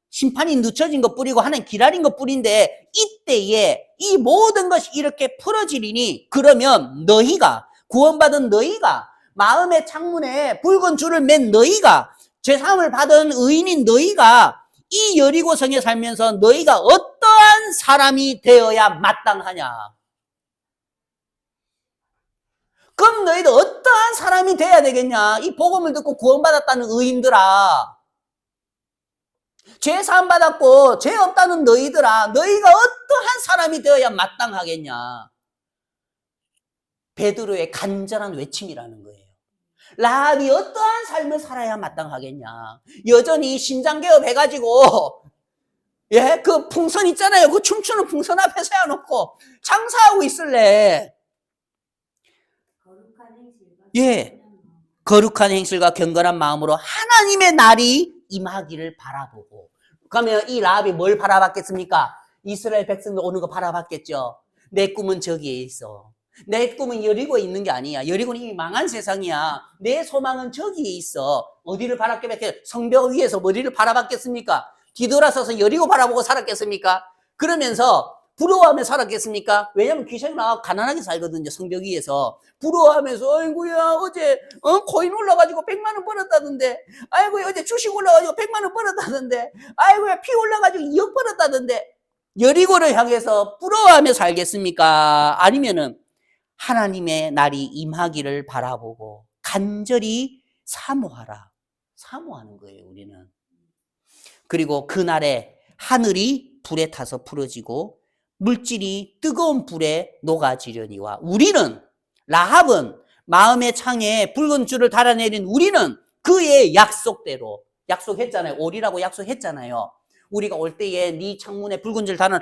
Speaker 1: 심판이 늦춰진 것 뿐이고 하나님 기다린 것 뿐인데 이때에 이 모든 것이 이렇게 풀어지리니 그러면 너희가 구원받은 너희가 마음의 창문에 붉은 줄을 맨 너희가 죄사함을 받은 의인인 너희가 이 여리고성에 살면서 너희가 어떠한 사람이 되어야 마땅하냐? 그럼 너희들 어떠한 사람이 돼야 되겠냐? 이 복음을 듣고 구원받았다는 의인들아, 죄 사함 받았고 죄 없다는 너희들아, 너희가 어떠한 사람이 되어야 마땅하겠냐? 베드로의 간절한 외침이라는 거예요. 라합이 어떠한 삶을 살아야 마땅하겠냐? 여전히 신장개업 해가지고 그 풍선 있잖아요. 그 춤추는 풍선 앞에 세워놓고 장사하고 있을래. 거룩한 행실과 경건한 마음으로 하나님의 날이 임하기를 바라보고. 그러면 이 라합이 뭘 바라봤겠습니까? 이스라엘 백성들 오는 거 바라봤겠죠. 내 꿈은 저기에 있어. 내 꿈은 여리고에 있는 게 아니야. 여리고는 이미 망한 세상이야. 내 소망은 저기에 있어. 어디를 바라봤겠습니까? 성벽 위에서 어디를 바라봤겠습니까? 뒤돌아서서 여리고 바라보고 살았겠습니까? 그러면서 부러워하며 살았겠습니까? 왜냐면 귀신 나가고 가난하게 살거든요. 성벽 위에서. 부러워하면서 아이고야 어제 코인 올라가지고 100만 원 벌었다던데, 아이고야 어제 주식 올라가지고 100만 원 벌었다던데, 아이고야 피 올라가지고 2억 벌었다던데. 여리고를 향해서 부러워하며 살겠습니까? 아니면은 하나님의 날이 임하기를 바라보고 간절히 사모하라. 사모하는 거예요, 우리는. 그리고 그날에 하늘이 불에 타서 풀어지고 물질이 뜨거운 불에 녹아지려니와 우리는, 라합은 마음의 창에 붉은 줄을 달아내린 우리는 그의 약속대로, 약속했잖아요. 오리라고 약속했잖아요. 우리가 올 때에 네 창문에 붉은 줄 달아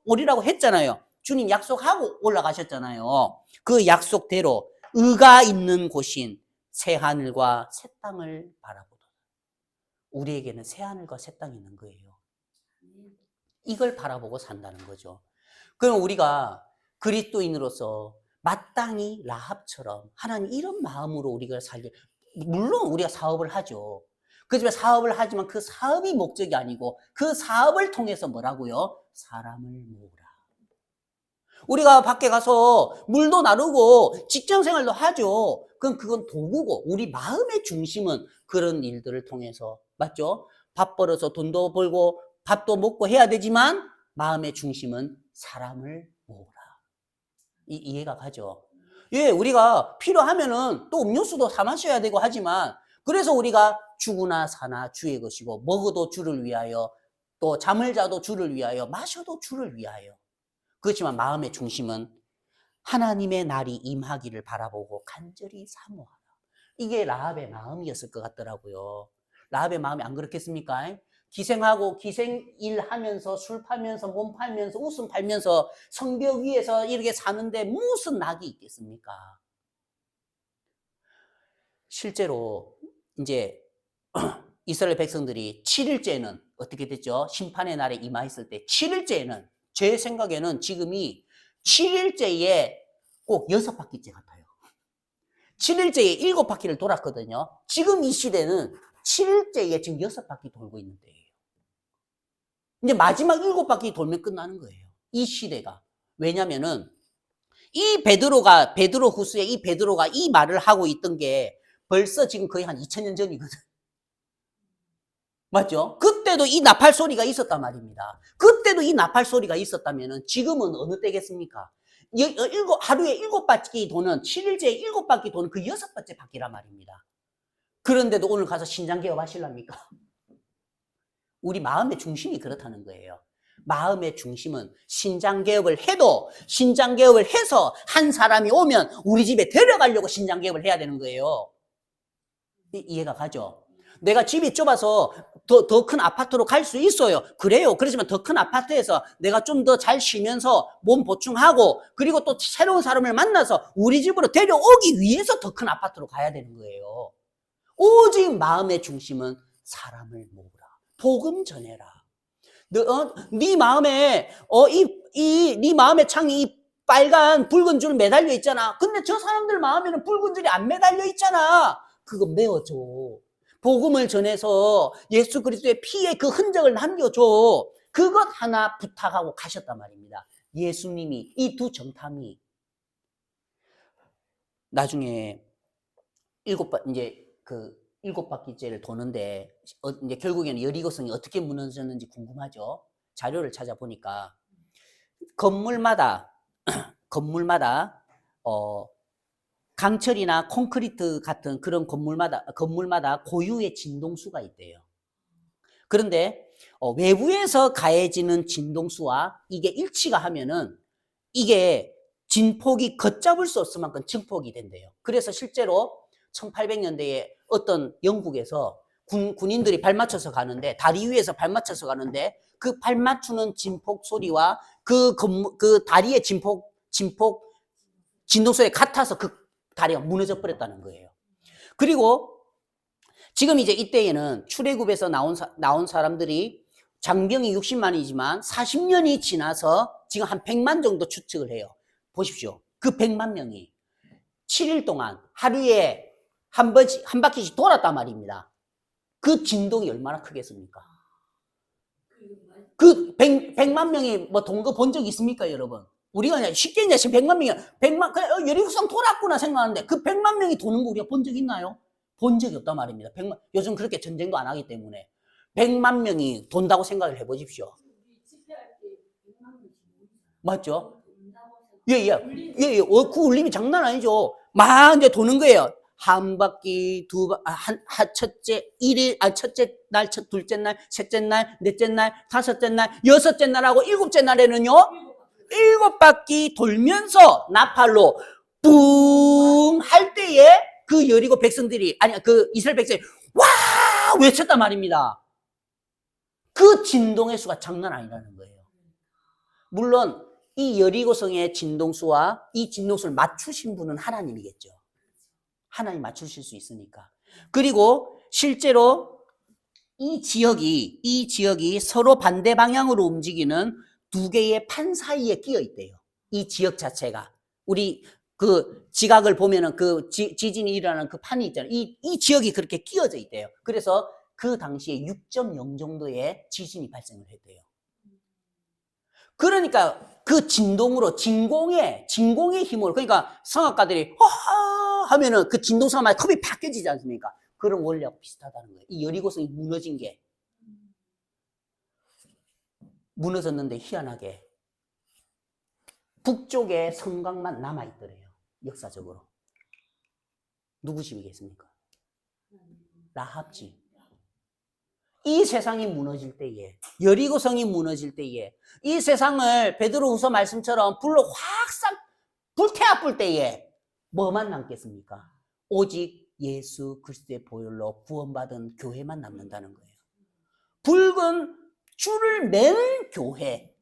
Speaker 1: 오리라고 했잖아요. 주님 약속하고 올라가셨잖아요. 그 약속대로 의가 있는 곳인 새하늘과 새 땅을 바라보다. 우리에게는 새하늘과 새 땅이 있는 거예요. 이걸 바라보고 산다는 거죠. 그럼 우리가 그리스도인으로서 마땅히 라합처럼 하나님 이런 마음으로 우리가 살게, 물론 우리가 사업을 하죠. 그지만 사업을 하지만 그 사업이 목적이 아니고 그 사업을 통해서 뭐라고요? 사람을 모으라. 우리가 밖에 가서 물도 나르고 직장생활도 하죠. 그건 도구고 우리 마음의 중심은 그런 일들을 통해서, 맞죠? 밥 벌어서 돈도 벌고 밥도 먹고 해야 되지만 마음의 중심은 사람을 모으라. 이해가 가죠? 예, 우리가 필요하면은 또 음료수도 사 마셔야 되고 하지만, 그래서 우리가 죽으나 사나 주의 것이고 먹어도 주를 위하여, 또 잠을 자도 주를 위하여, 마셔도 주를 위하여. 그렇지만 마음의 중심은 하나님의 날이 임하기를 바라보고 간절히 사모하라. 이게 라합의 마음이었을 것 같더라고요. 라합의 마음이 안 그렇겠습니까? 기생하고 기생일 하면서 술 팔면서 몸 팔면서 웃음 팔면서 성벽 위에서 이렇게 사는데 무슨 낙이 있겠습니까? 실제로 이제 이스라엘 백성들이 7일째는 어떻게 됐죠? 심판의 날에 임하였을 때 7일째는 제 생각에는 지금이 7일째에 꼭 6바퀴째 같아요. 7일째에 7바퀴를 돌았거든요. 지금 이 시대는 7일째에 지금 6바퀴 돌고 있는 때예요. 이제 마지막 7바퀴 돌면 끝나는 거예요. 이 시대가. 왜냐면은 이 베드로 후스에 이 베드로가 이 말을 하고 있던 게 벌써 지금 거의 한 2000년 전이거든. 맞죠? 그때도 이 나팔 소리가 있었단 말입니다. 그때도 이 나팔 소리가 있었다면은 지금은 어느 때겠습니까? 하루에 7바퀴 도는, 7일째에 7바퀴 도는 그 6번째 바퀴란 말입니다. 그런데도 오늘 가서 신장 개업 하실랍니까? 우리 마음의 중심이 그렇다는 거예요. 마음의 중심은 신장 개업을 해도, 신장 개업을 해서 한 사람이 오면 우리 집에 데려가려고 신장 개업을 해야 되는 거예요. 이해가 가죠? 내가 집이 좁아서 더 큰 아파트로 갈 수 있어요. 그래요. 그렇지만 더 큰 아파트에서 내가 좀 더 잘 쉬면서 몸 보충하고, 그리고 또 새로운 사람을 만나서 우리 집으로 데려오기 위해서 더 큰 아파트로 가야 되는 거예요. 오직 마음의 중심은 사람을 모으라. 복음 전해라. 네 마음에 네 마음의 창이 빨간 붉은 줄 매달려 있잖아. 근데 저 사람들 마음에는 붉은 줄이 안 매달려 있잖아. 그거 메워줘. 복음을 전해서 예수 그리스도의 피의 그 흔적을 남겨줘. 그것 하나 부탁하고 가셨단 말입니다. 예수님이, 이 두 정탐이. 나중에 일곱 바퀴째를 도는데, 이제 결국에는 여리고성이 어떻게 무너졌는지 궁금하죠? 자료를 찾아보니까, 건물마다, 강철이나 콘크리트 같은 그런 건물마다 고유의 진동수가 있대요. 그런데 외부에서 가해지는 진동수와 이게 일치가 하면은 이게 진폭이 걷잡을 수 없을 만큼 증폭이 된대요. 그래서 실제로 1800년대에 어떤 영국에서 군인들이 발 맞춰서 가는데, 다리 위에서 발 맞춰서 가는데, 그 발 맞추는 진폭 소리와 그 다리의 진동 소리에 같아서 그 다리가 무너져 버렸다는 거예요. 그리고 지금 이제 이때에는 출애굽에서 나온 사람들이 장병이 60만이지만 40년이 지나서 지금 한 100만 정도 추측을 해요. 보십시오. 그 100만 명이 7일 동안 하루에 한 바퀴씩 돌았단 말입니다. 그 진동이 얼마나 크겠습니까? 그 100만 명이 뭐 돈 거 본 적 있습니까, 여러분? 우리가 그냥 쉽게 이제 지금 100만 명이, 그냥 여리고성 돌았구나 생각하는데 그 100만 명이 도는 거 우리가 본 적 있나요? 본 적이 없단 말입니다. 요즘 그렇게 전쟁도 안 하기 때문에 100만 명이 돈다고 생각을 해보십시오. 맞죠? 예. 그 울림이 장난 아니죠. 막 이제 도는 거예요. 한 바퀴, 첫째 날, 둘째 날, 셋째 날, 넷째 날, 다섯째 날, 여섯째 날하고 일곱째 날에는요, 7바퀴 돌면서 나팔로 뿡 할 때에 그 여리고 백성들이, 그 이스라엘 백성이 와! 외쳤단 말입니다. 그 진동의 수가 장난 아니라는 거예요. 물론 이 여리고성의 진동수와 이 진동수를 맞추신 분은 하나님이겠죠. 하나님 맞추실 수 있으니까. 그리고 실제로 이 지역이 서로 반대 방향으로 움직이는 두 개의 판 사이에 끼어 있대요. 이 지역 자체가. 우리 그 지각을 보면은 그 지진이 일어나는 그 판이 있잖아요. 이 지역이 그렇게 끼어져 있대요. 그래서 그 당시에 6.0 정도의 지진이 발생을 했대요. 그러니까 그 진동으로 진공의 힘으로, 그러니까 성악가들이 하면은 그 진동성만 컵이 팍 깨지지 않습니까? 그런 원리와 비슷하다는 거예요. 이 여리고성이 무너진 게 무너졌는데 희한하게 북쪽에 성곽만 남아있더래요. 역사적으로. 누구 집이겠습니까? 라합 집. 이 세상이 무너질 때에, 여리고성이 무너질 때에, 이 세상을 베드로후서 말씀처럼 불로 확 싹 불태워볼 때에 뭐만 남겠습니까? 오직 예수 그리스도의 보혈로 구원받은 교회만 남는다는 거예요. 붉은 줄을 맨 교회.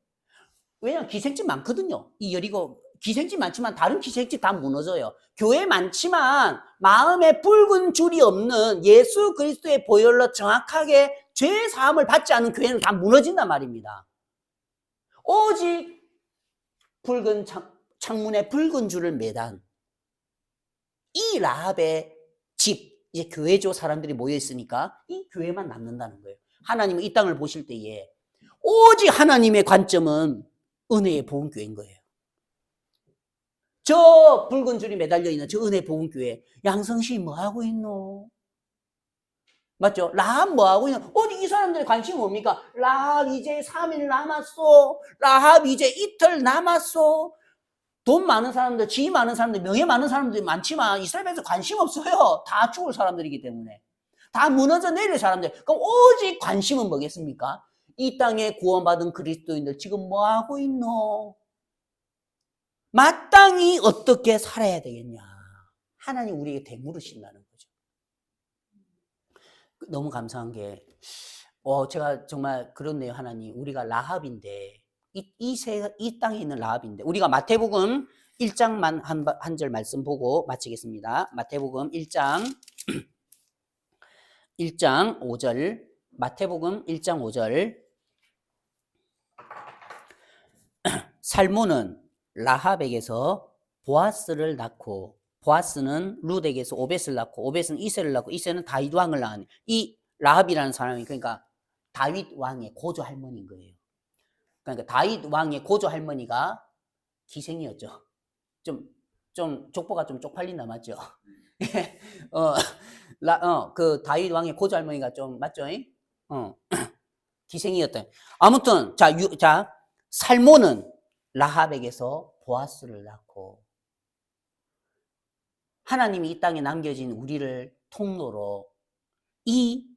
Speaker 1: 왜냐하면 기생집 많거든요. 이 여리고 기생집 많지만 다른 기생집 다 무너져요. 교회 많지만 마음에 붉은 줄이 없는 예수 그리스도의 보혈로 정확하게 죄 사함을 받지 않은 교회는 다 무너진단 말입니다. 오직 붉은 창문에 붉은 줄을 매단 이 라합의 집, 이제 교회조 사람들이 모여 있으니까 이 교회만 남는다는 거예요. 하나님은 이 땅을 보실 때에 오직 하나님의 관점은 은혜의 복음교회인 거예요. 저 붉은 줄이 매달려 있는 저 은혜의 복음교회, 양성시 뭐 하고 있노? 맞죠? 라합 뭐 하고 있노? 어디 이 사람들의 관심이 뭡니까? 라합 이제 3일 남았어. 라합 이제 이틀 남았어. 돈 많은 사람들, 지위 많은 사람들, 명예 많은 사람들이 많지만 이스라엘에서 관심 없어요. 다 죽을 사람들이기 때문에. 다 무너져 내릴 사람들. 그럼 오직 관심은 뭐겠습니까? 이 땅에 구원받은 그리스도인들 지금 뭐 하고 있노? 마땅히 어떻게 살아야 되겠냐? 하나님 우리에게 되물으신다는 거죠. 너무 감사한 게, 제가 정말 그렇네요. 하나님, 우리가 라합인데, 이 땅에 있는 라합인데, 우리가 마태복음 1장만 한 절 말씀 보고 마치겠습니다. 마태복음 1장 5절, 마태복음 1장 5절. 살모는 라합에게서 보아스를 낳고, 보아스는 룻에게서 오벳을 낳고, 오벳은 이세를 낳고, 이세는 다윗 왕을 낳은, 이 라합이라는 사람이 그러니까 다윗 왕의 고조 할머니인 거예요. 그러니까 다윗 왕의 고조 할머니가 기생이었죠. 좀 족보가 좀 쪽팔린다, 맞죠? 그 다윗 왕의 고조 할머니가 좀 맞죠? 기생이었다. 아무튼 자 살몬은 라합에게서 보아스를 낳고, 하나님이 이 땅에 남겨진 우리를 통로로 이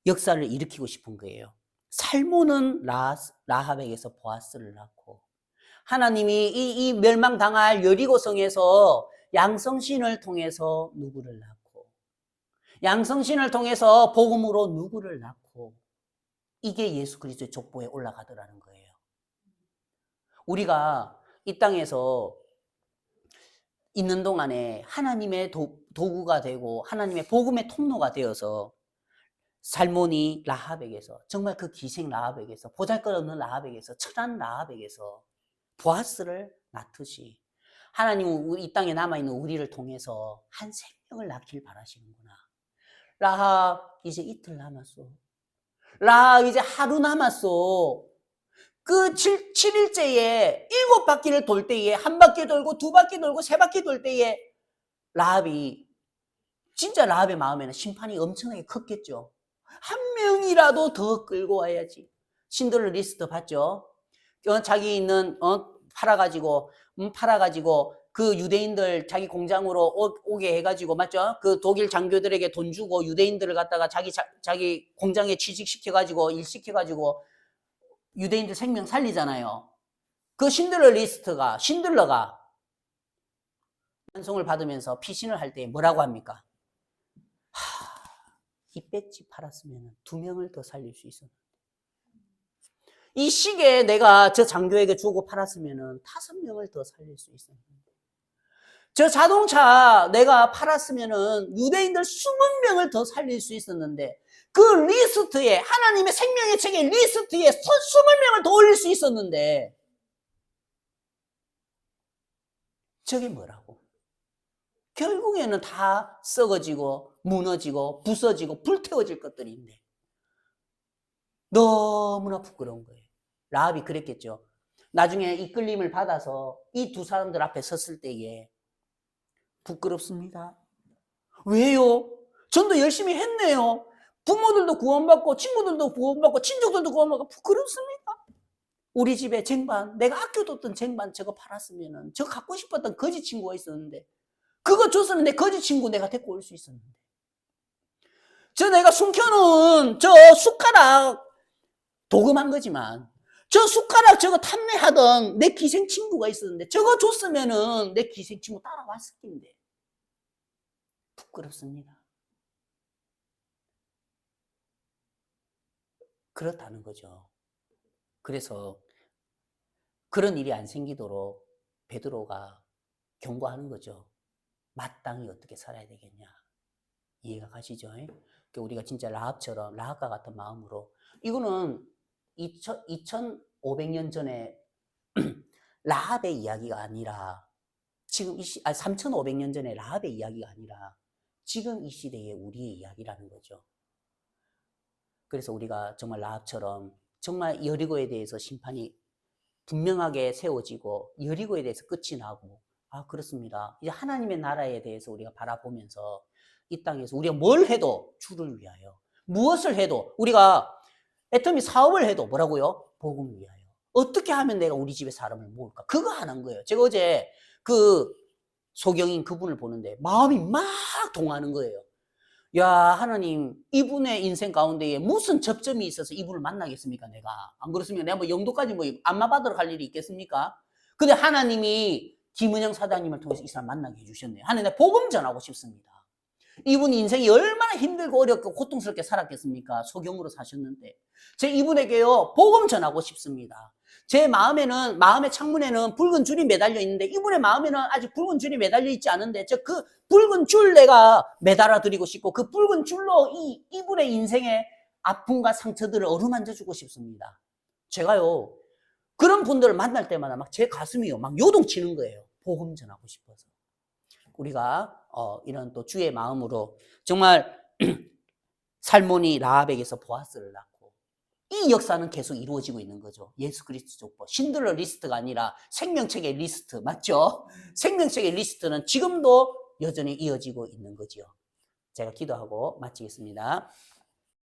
Speaker 1: 역사를 일으키고 싶은 거예요. 살몬은 라합에게서 보아스를 낳고, 하나님이 이 멸망당할 여리고성에서 양성신을 통해서 누구를 낳고, 양성신을 통해서 복음으로 누구를 낳고, 이게 예수 그리스도의 족보에 올라가더라는 거예요. 우리가 이 땅에서 있는 동안에 하나님의 도구가 되고 하나님의 복음의 통로가 되어서 살몬이 라합에게서, 정말 그 기생 라합에게서, 보잘것없는 라합에게서, 천한 라합에게서 보아스를 낳듯이 하나님은 이 땅에 남아있는 우리를 통해서 한 생명을 낳길 바라시는구나. 라합 이제 이틀 남았어. 라합 이제 하루 남았어. 그 7일째에 7바퀴를 돌 때에, 한 바퀴 돌고 2바퀴 돌고 3바퀴 돌 때에 라합이, 진짜 라합의 마음에는 심판이 엄청나게 컸겠죠. 한 명이라도 더 끌고 와야지. 신들러 리스트 봤죠? 자기 있는 팔아가지고 그 유대인들 자기 공장으로 오게 해가지고, 맞죠? 그 독일 장교들에게 돈 주고 유대인들을 갖다가 자기 공장에 취직시켜가지고 일 시켜가지고 유대인들 생명 살리잖아요. 그 신들러가 찬송을 받으면서 피신을 할 때 뭐라고 합니까? 이 배지 팔았으면 2명을 더 살릴 수 있었는데, 이 시계에 내가 저 장교에게 주고 팔았으면 5명을 더 살릴 수 있었는데, 저 자동차 내가 팔았으면 유대인들 20명을 더 살릴 수 있었는데, 그 리스트에, 하나님의 생명의 책의 리스트에 20명을 더 올릴 수 있었는데, 저게 뭐라고? 결국에는 다 썩어지고 무너지고 부서지고 불태워질 것들인데 너무나 부끄러운 거예요. 라합이 그랬겠죠. 나중에 이끌림을 받아서 이 두 사람들 앞에 섰을 때에 부끄럽습니다. 왜요? 전도 열심히 했네요. 부모들도 구원받고 친구들도 구원받고 친족들도 구원받고 부끄럽습니다. 우리 집에 쟁반, 내가 아껴뒀던 쟁반 저거 팔았으면, 저거 갖고 싶었던 거지 친구가 있었는데, 그거 줬으면 내 거지 친구 내가 데리고 올 수 있었는데, 저 내가 숨겨놓은 저 숟가락 도금한 거지만 저 숟가락 저거 탐내하던 내 기생 친구가 있었는데 저거 줬으면은 내 기생 친구 따라왔을 텐데 부끄럽습니다. 그렇다는 거죠. 그래서 그런 일이 안 생기도록 베드로가 경고하는 거죠. 마땅히 어떻게 살아야 되겠냐. 이해가 가시죠? 우리가 진짜 라합처럼, 라합과 같은 마음으로, 이거는 2500년 전에 라합의 이야기가 아니라, 지금 3500년 전에 라합의 이야기가 아니라 지금 이 시대의 우리의 이야기라는 거죠. 그래서 우리가 정말 라합처럼 정말 여리고에 대해서 심판이 분명하게 세워지고 여리고에 대해서 끝이 나고, 아 그렇습니다. 이제 하나님의 나라에 대해서 우리가 바라보면서 이 땅에서 우리가 뭘 해도 주를 위하여, 무엇을 해도, 우리가 애터미 사업을 해도 뭐라고요? 복음을 위하여. 어떻게 하면 내가 우리 집에 사람을 모을까? 그거 하는 거예요. 제가 어제 그 소경인 그분을 보는데 마음이 막 동하는 거예요. 야, 하나님, 이분의 인생 가운데에 무슨 접점이 있어서 이분을 만나겠습니까, 내가? 안 그렇습니까? 내가 뭐 영도까지 뭐 안마 받으러 갈 일이 있겠습니까? 근데 하나님이 김은영 사장님을 통해서 이 사람 만나게 해주셨네요. 하나님, 내가 복음 전하고 싶습니다. 이분 인생이 얼마나 힘들고 어렵고 고통스럽게 살았겠습니까? 소경으로 사셨는데. 제 이분에게요, 복음 전하고 싶습니다. 제 마음에는, 마음의 창문에는 붉은 줄이 매달려 있는데, 이분의 마음에는 아직 붉은 줄이 매달려 있지 않은데, 그 붉은 줄 내가 매달아 드리고 싶고, 그 붉은 줄로 이분의 인생의 아픔과 상처들을 어루만져 주고 싶습니다. 제가요, 그런 분들을 만날 때마다 막 제 가슴이요, 막 요동치는 거예요. 복음 전하고 싶어서. 우리가 이런 또 주의 마음으로 정말 살모니 라합에게서 보아스를 낳고 이 역사는 계속 이루어지고 있는 거죠. 예수 그리스도 족보. 신들러 리스트가 아니라 생명책의 리스트, 맞죠? 생명책의 리스트는 지금도 여전히 이어지고 있는 거죠. 제가 기도하고 마치겠습니다.